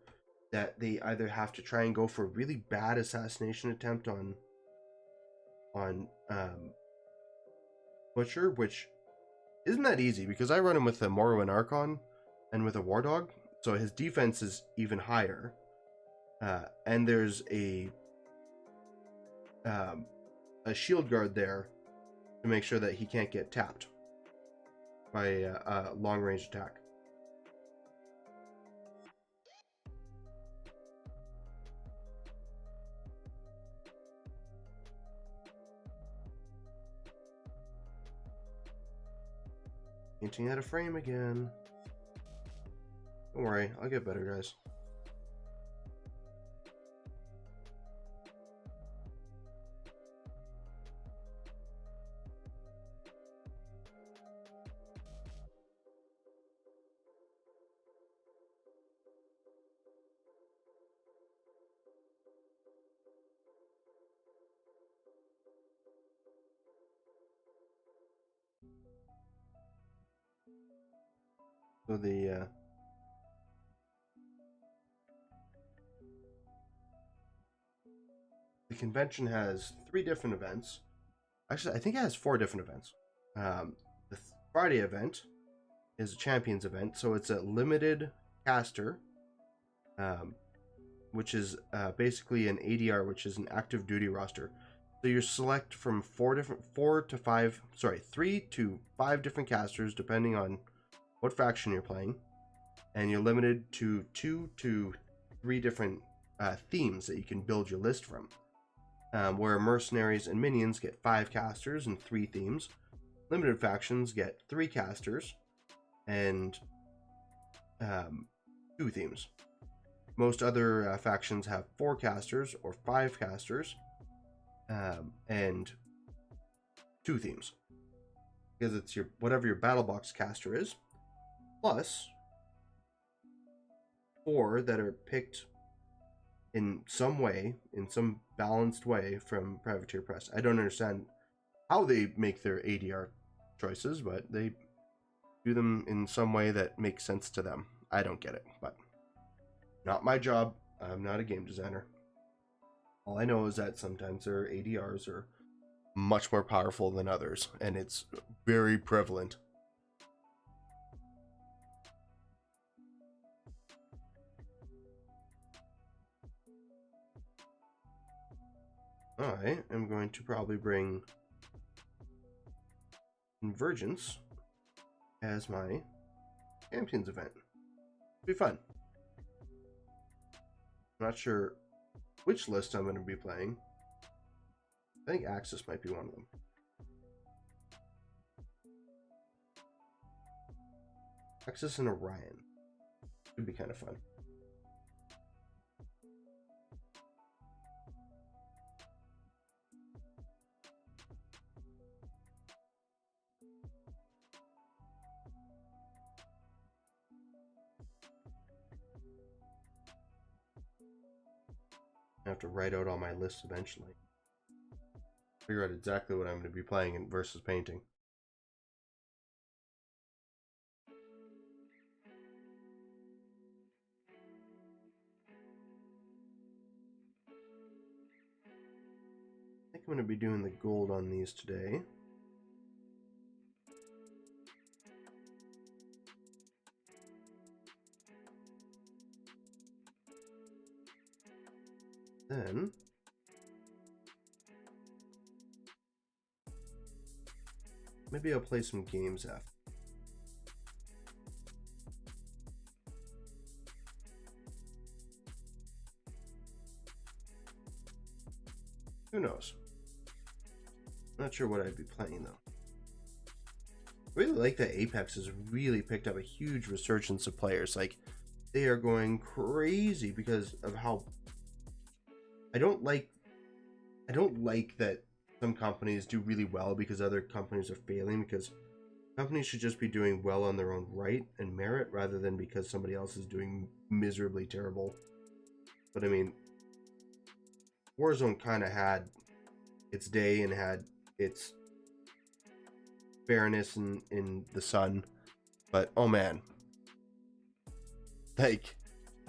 that they either have to try and go for a really bad assassination attempt on Butcher, which isn't that easy because I run him with a Morrowind Archon and with a War Dog, so his defense is even higher. And there's a shield guard there to make sure that he can't get tapped by a long range attack. Hinting at a frame again. Don't worry, I'll get better, guys. So the convention has 3 different events. Actually, I think it has 4 different events. The Friday event is a champions event, so it's a limited caster, which is basically an ADR, which is an active duty roster. So you select from 3 to 5 different casters, depending on what faction you're playing, and you're limited to 2 to 3 different themes that you can build your list from. Where mercenaries and minions get 5 casters and 3 themes, limited factions get 3 casters and 2 themes. Most other factions have 4 casters or 5 casters and 2 themes, because it's your whatever your battle box caster is, plus 4 that are picked in some way, in some balanced way from Privateer Press. I don't understand how they make their ADR choices, but they do them in some way that makes sense to them. I don't get it, but not my job. I'm not a game designer. All I know is that sometimes their ADRs are much more powerful than others, and it's very prevalent. I am going to probably bring Convergence as my Champions event. It'll be fun. I'm not sure which list I'm going to be playing. I think Axis might be one of them. Axis and Orion. Could be kind of fun. I have to write out all my lists eventually. Figure out exactly what I'm going to be playing in versus painting. I think I'm going to be doing the gold on these today. Then maybe I'll play some games after. Who knows? Not sure what I'd be playing though. I really like that Apex has really picked up a huge resurgence of players. Like, they are going crazy because of how I don't like that some companies do really well because other companies are failing, because companies should just be doing well on their own right and merit rather than because somebody else is doing miserably terrible. But I mean, Warzone kind of had its day and had its fairness in the sun, but oh man, like,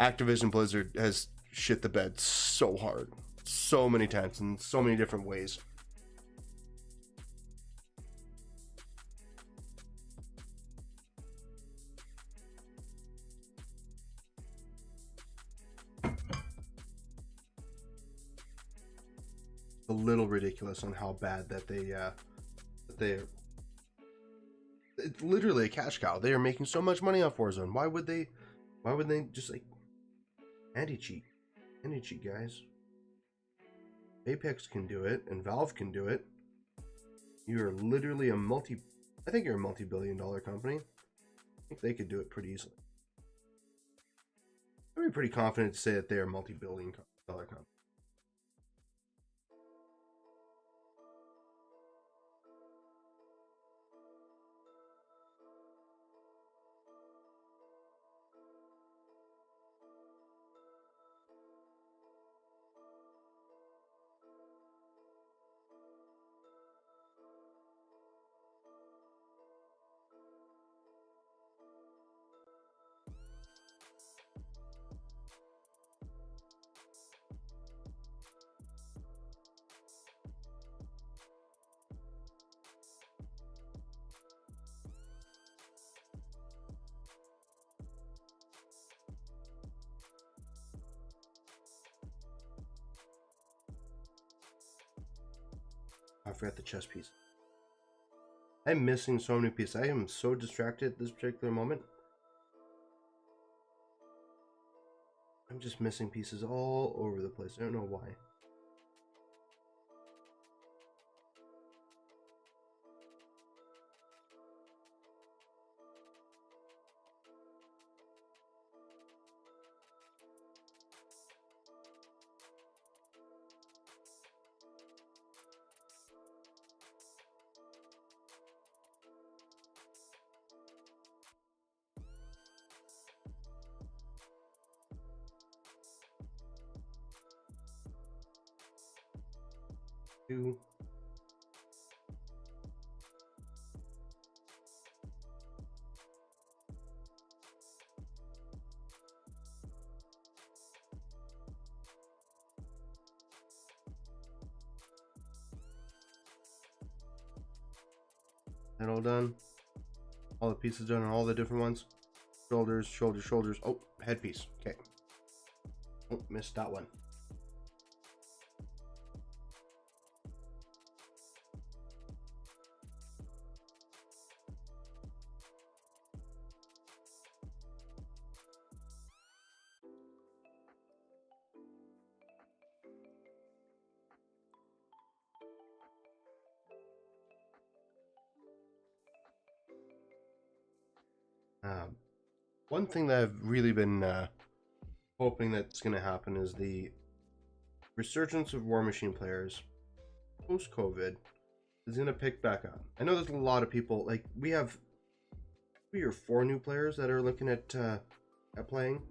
Activision Blizzard has shit the bed so hard, so many times, in so many different ways. a little ridiculous on how bad that they're. It's literally a cash cow. They are making so much money off Warzone. Why would they just like anti-cheat? Anti-cheat, guys. Apex can do it, and Valve can do it. You're literally I think you're a multi-billion-dollar company. I think they could do it pretty easily. I'd be pretty confident to say that they are a multi-billion-dollar company. I forgot the chess piece. I'm missing so many pieces. I am so distracted at this particular moment. I'm just missing pieces all over the place. I don't know why. Two. That all done? All the pieces done on all the different ones? Shoulders, shoulders, shoulders. Oh, headpiece. Okay. Oh, missed that one. One thing that I've really been hoping that's going to happen is the resurgence of War Machine players post-COVID is going to pick back up. I know there's a lot of people, like we have 3 or 4 new players that are looking at playing.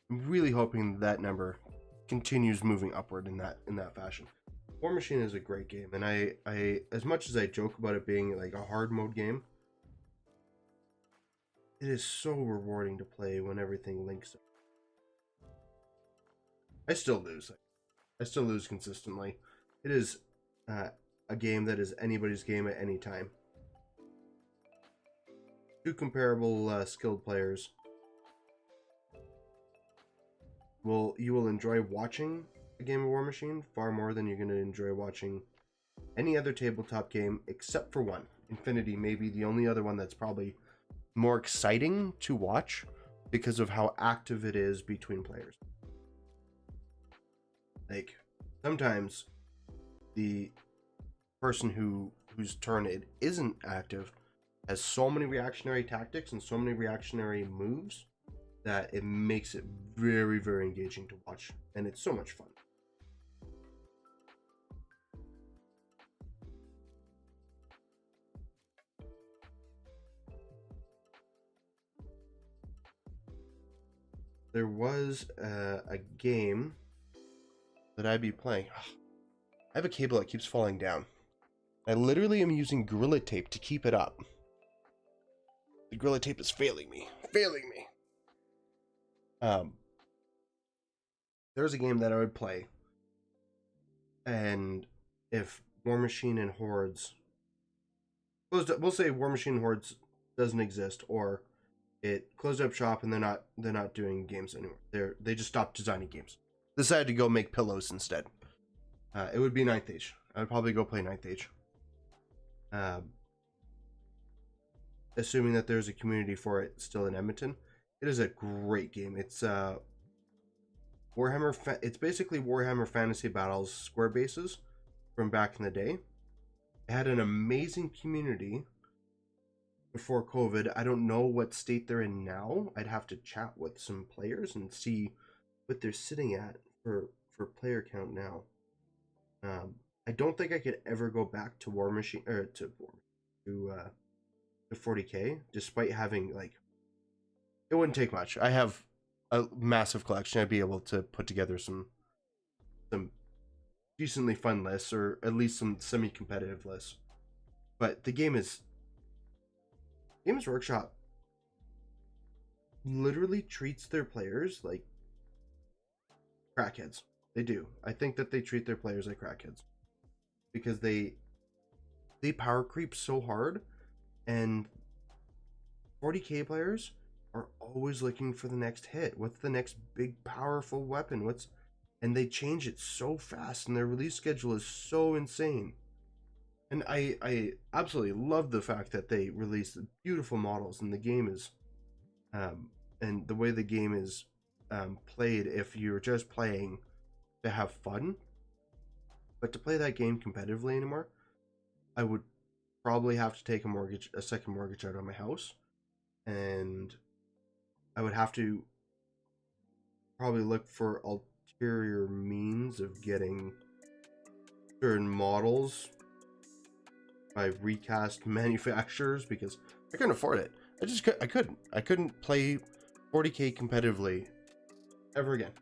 I'm really hoping that number continues moving upward in that fashion. War Machine is a great game, and I as much as I joke about it being like a hard mode game, it is so rewarding to play when everything links up. I still lose. I still lose consistently. It is a game that is anybody's game at any time. 2 comparable skilled players. You will enjoy watching a game of War Machine far more than you're going to enjoy watching any other tabletop game except for one. Infinity may be the only other one that's probably more exciting to watch because of how active it is between players. Like sometimes the person whose turn it isn't active has so many reactionary tactics and so many reactionary moves that it makes it very, very engaging to watch, and it's so much fun. There was a game that I'd be playing. I have a cable that keeps falling down. I literally am using Gorilla Tape to keep it up. The Gorilla Tape is failing me. There's a game that I would play, and if War Machine and Hordes we'll say War Machine and Hordes doesn't exist, or it closed up shop and they're not doing games anymore. They just stopped designing games. decided to go make pillows instead. It would be Ninth Age. I would probably go play Ninth Age. Assuming that there's a community for it still in Edmonton. It is a great game. It's Warhammer. It's basically Warhammer Fantasy Battles square bases from back in the day. It had an amazing community before COVID. I don't know what state they're in now. I'd have to chat with some players and see what they're sitting at for player count now. I don't think I could ever go back to War Machine or to 40K, despite having like, it wouldn't take much. I have a massive collection. I'd be able to put together some decently fun lists, or at least some semi-competitive lists. But the Games Workshop literally treats their players like crackheads. They do. I think that they treat their players like crackheads because they power creep so hard, and 40K players are always looking for the next hit. What's the next big powerful weapon? And they change it so fast, and their release schedule is so insane. And I absolutely love the fact that they release the beautiful models, and the game is and the way the game is played, if you're just playing to have fun. But to play that game competitively anymore, I would probably have to take a second mortgage out on my house, and I would have to probably look for ulterior means of getting certain models by recast manufacturers, because I couldn't afford it. I couldn't play 40K competitively ever again.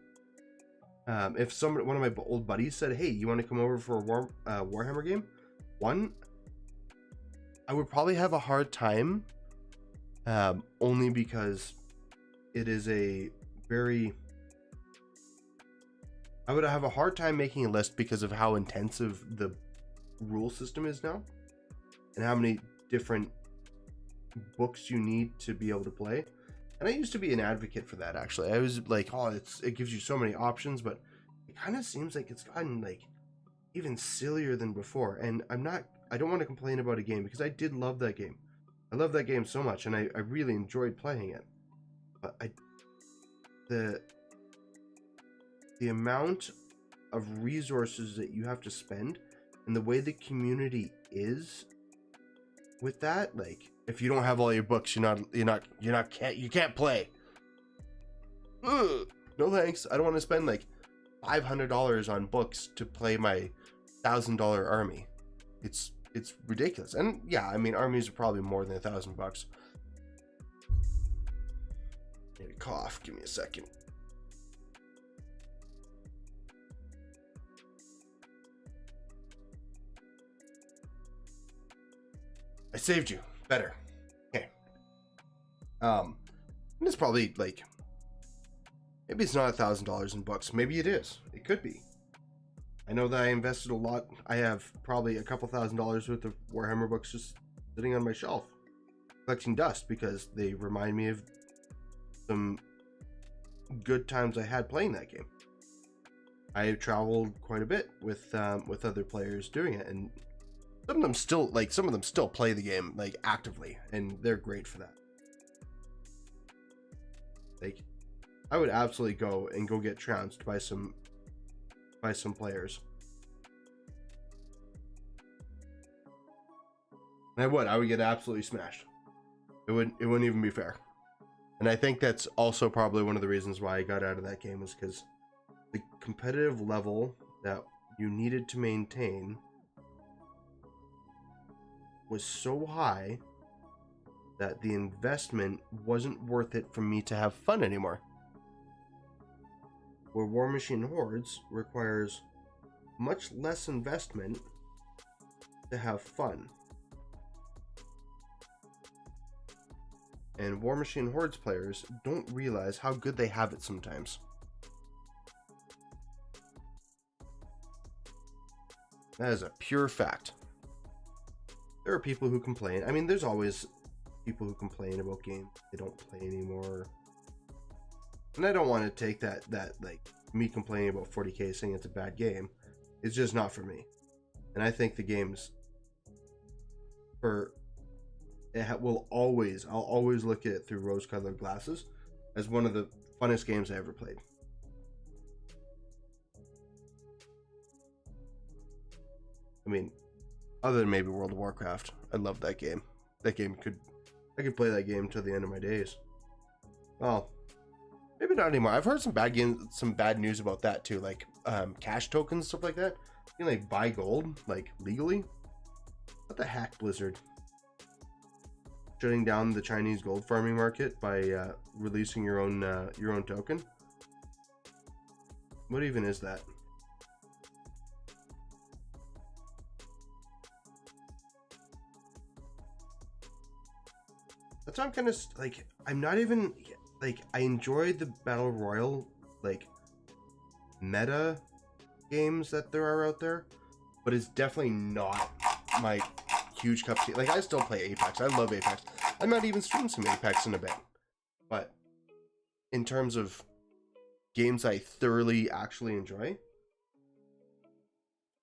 If one of my old buddies said, "Hey, you want to come over for a Warhammer game?" I would probably have a hard time, only because it is I would have a hard time making a list because of how intensive the rule system is now, and how many different books you need to be able to play. And I used to be an advocate for that, actually. I was like, oh, it gives you so many options, but it kind of seems like it's gotten like even sillier than before. And I don't want to complain about a game, because I did love that game. I love that game so much, and I really enjoyed playing it. But the amount of resources that you have to spend, and the way the community is with that, like, if you don't have all your books, you can't play. Ugh, no thanks. I don't want to spend like $500 on books to play my $1,000 army. It's ridiculous. And yeah, I mean, armies are probably more than $1,000. I need a cough. Give me a second. I saved you. Better. Okay. And it's probably like, maybe it's not $1,000 in books. Maybe it is. It could be. I know that I invested a lot. I have probably a couple $1,000s worth of Warhammer books just sitting on my shelf, collecting dust, because they remind me of some good times I had playing that game. I have traveled quite a bit with other players doing it, and some of them still play the game like actively, and they're great for that. Like, I would absolutely go get trounced by some players. And I would get absolutely smashed. It wouldn't even be fair. And I think that's also probably one of the reasons why I got out of that game, was because the competitive level that you needed to maintain was so high that the investment wasn't worth it for me to have fun anymore. Where War Machine Hordes requires much less investment to have fun. And War Machine Hordes players don't realize how good they have it sometimes. That is a pure fact. There are people who complain. I mean, there's always people who complain about games they don't play anymore. And I don't want to take that like me complaining about 40k saying it's a bad game. It's just not for me. And I think the game's I'll always look at it through rose-colored glasses as one of the funnest games I ever played. I mean, other than maybe World of Warcraft, I love that game. I could play that game till the end of my days. Well, maybe not anymore. I've heard some bad news about that too, like cash tokens, stuff like that. You can like buy gold like legally. What the heck, Blizzard? Shutting down the Chinese gold farming market by releasing your own token. What even is that? That's why I'm kind of like, I'm not even like, I enjoyed the battle royale like meta games that there are out there, but it's definitely not my huge cup of tea. Like, I still play Apex. I love Apex. I might even stream some Apex in a bit. But in terms of games I thoroughly actually enjoy,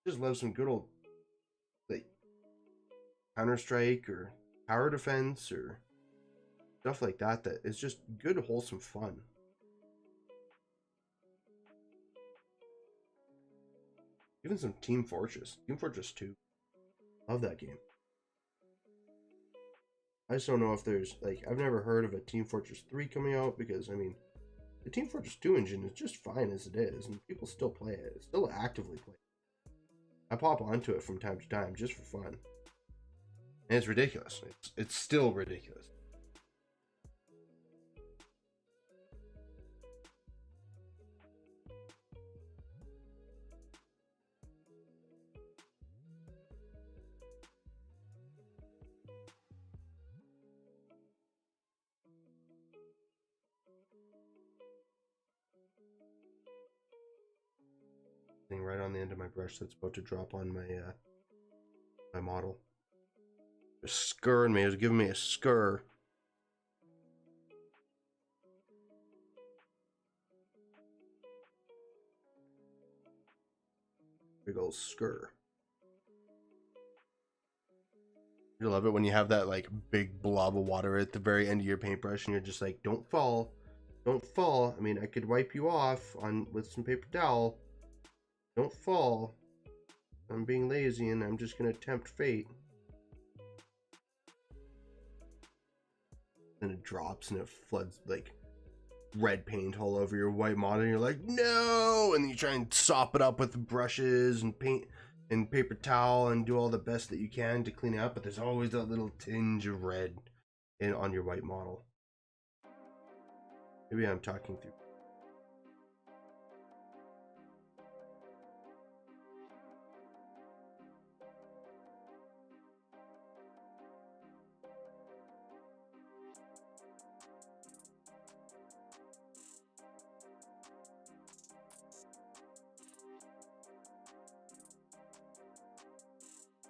just love some good old like Counter-Strike or Tower Defense or stuff like that. That is just good, wholesome fun. Even some Team Fortress 2. Love that game. I just don't know if there's, like, I've never heard of a Team Fortress 3 coming out, because, I mean, the Team Fortress 2 engine is just fine as it is, and people still play it. Still actively play it. I pop onto it from time to time, just for fun. And it's ridiculous. It's still ridiculous. Right on the end of my brush that's about to drop on my my model. Just scurring me. It was giving me a scur. Big old scur. You love it when you have that like big blob of water at the very end of your paintbrush and you're just like, don't fall. Don't fall. I mean, I could wipe you off with some paper towel. Don't fall. I'm being lazy and I'm just gonna tempt fate. Then it drops and it floods like red paint all over your white model and you're like, no! And you try and sop it up with brushes and paint and paper towel and do all the best that you can to clean it up, but there's always that little tinge of red on your white model. Maybe I'm talking through.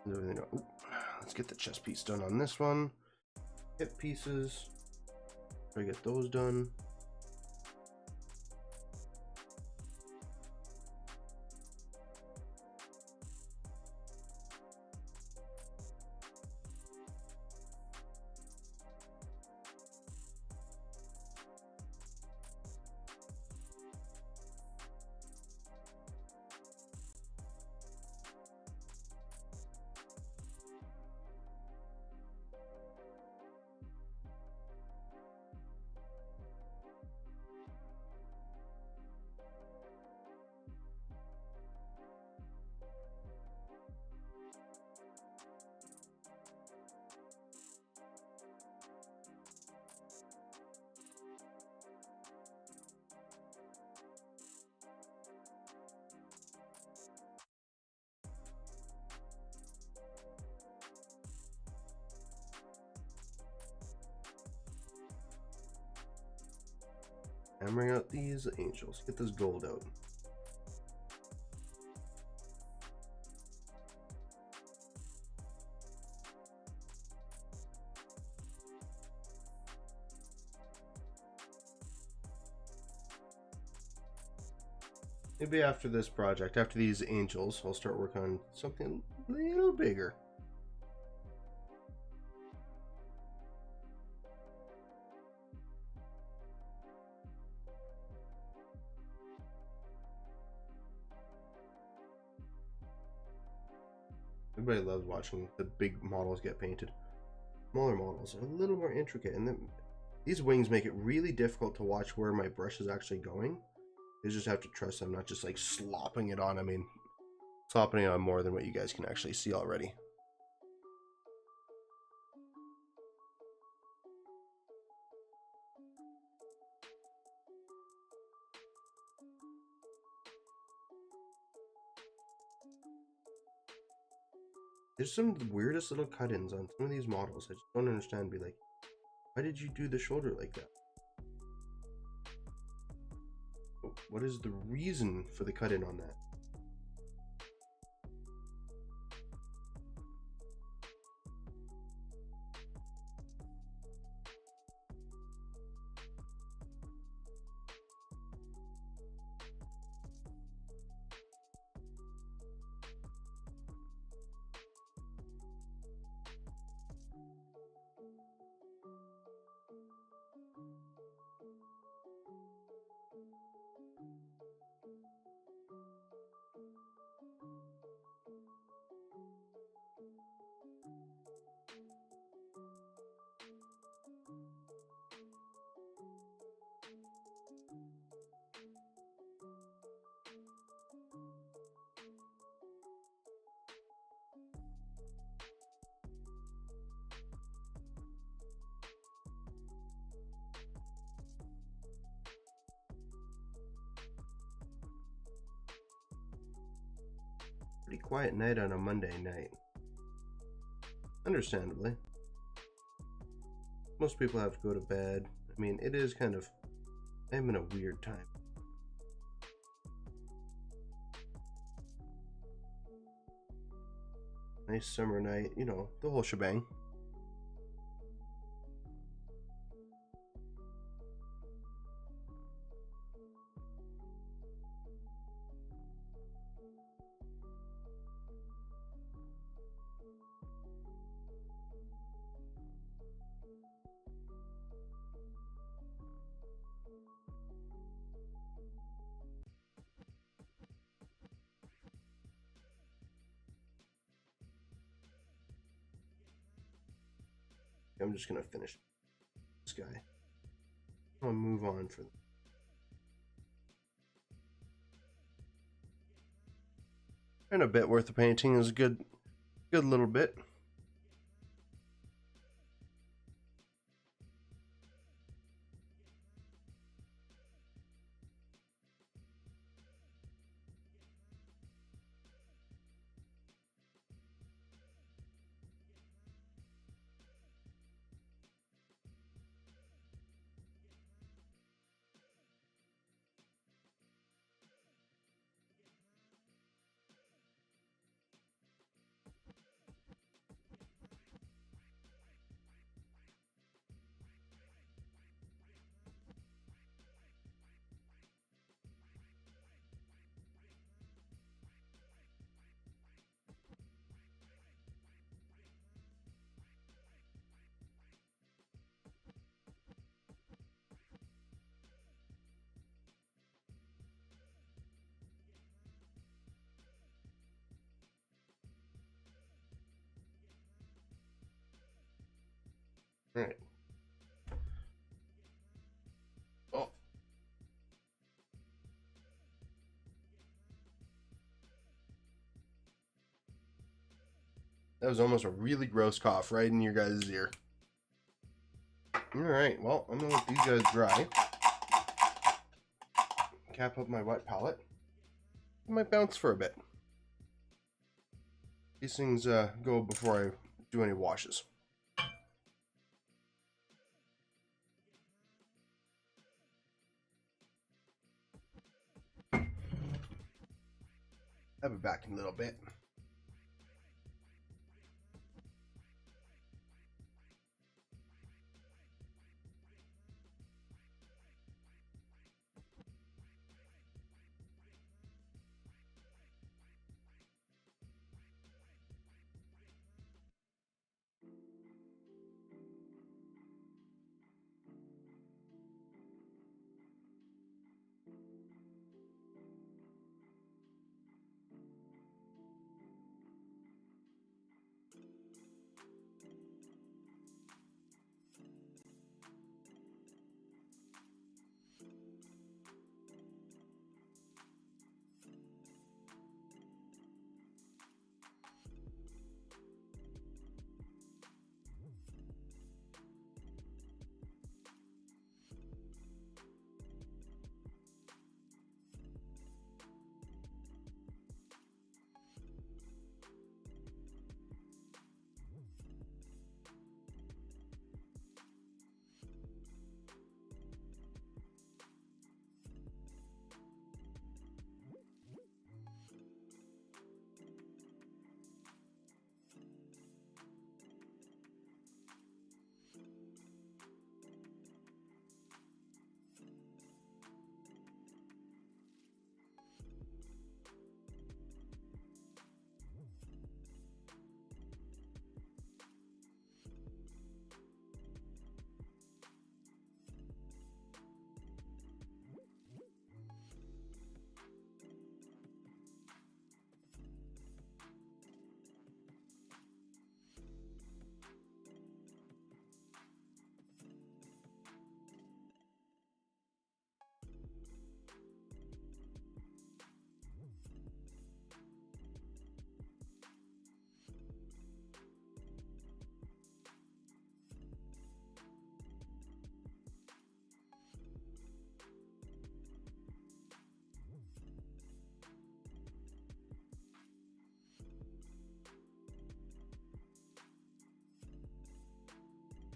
Ooh, let's get the chest piece done on this one. Hip pieces. Try to get those done. Hammering out these angels. Get this gold out. maybe after this project, after these angels, I'll start working on something a little bigger. Everybody loves watching the big models get painted. Smaller models are a little more intricate, and these wings make it really difficult to watch where my brush is actually going. You just have to trust I'm not just like slopping it on. I mean, slopping it on more than what you guys can actually see already. There's some of the weirdest little cut-ins on some of these models. I just don't understand. Be like, why did you do the shoulder like that? What is the reason for the cut-in on that? Pretty quiet night on a Monday night. Understandably. Most people have to go to bed. I mean, it is kind of... I'm in a weird time. Nice summer night, you know, the whole shebang. I'm just gonna finish this guy. I'll move on for and a bit worth of painting is a good little bit. All right. Oh. That was almost a really gross cough right in your guys' ear. All right, well, I'm gonna let these guys dry. Cap up my wet palette. It might bounce for a bit. These things go before I do any washes. I'll be back in a little bit.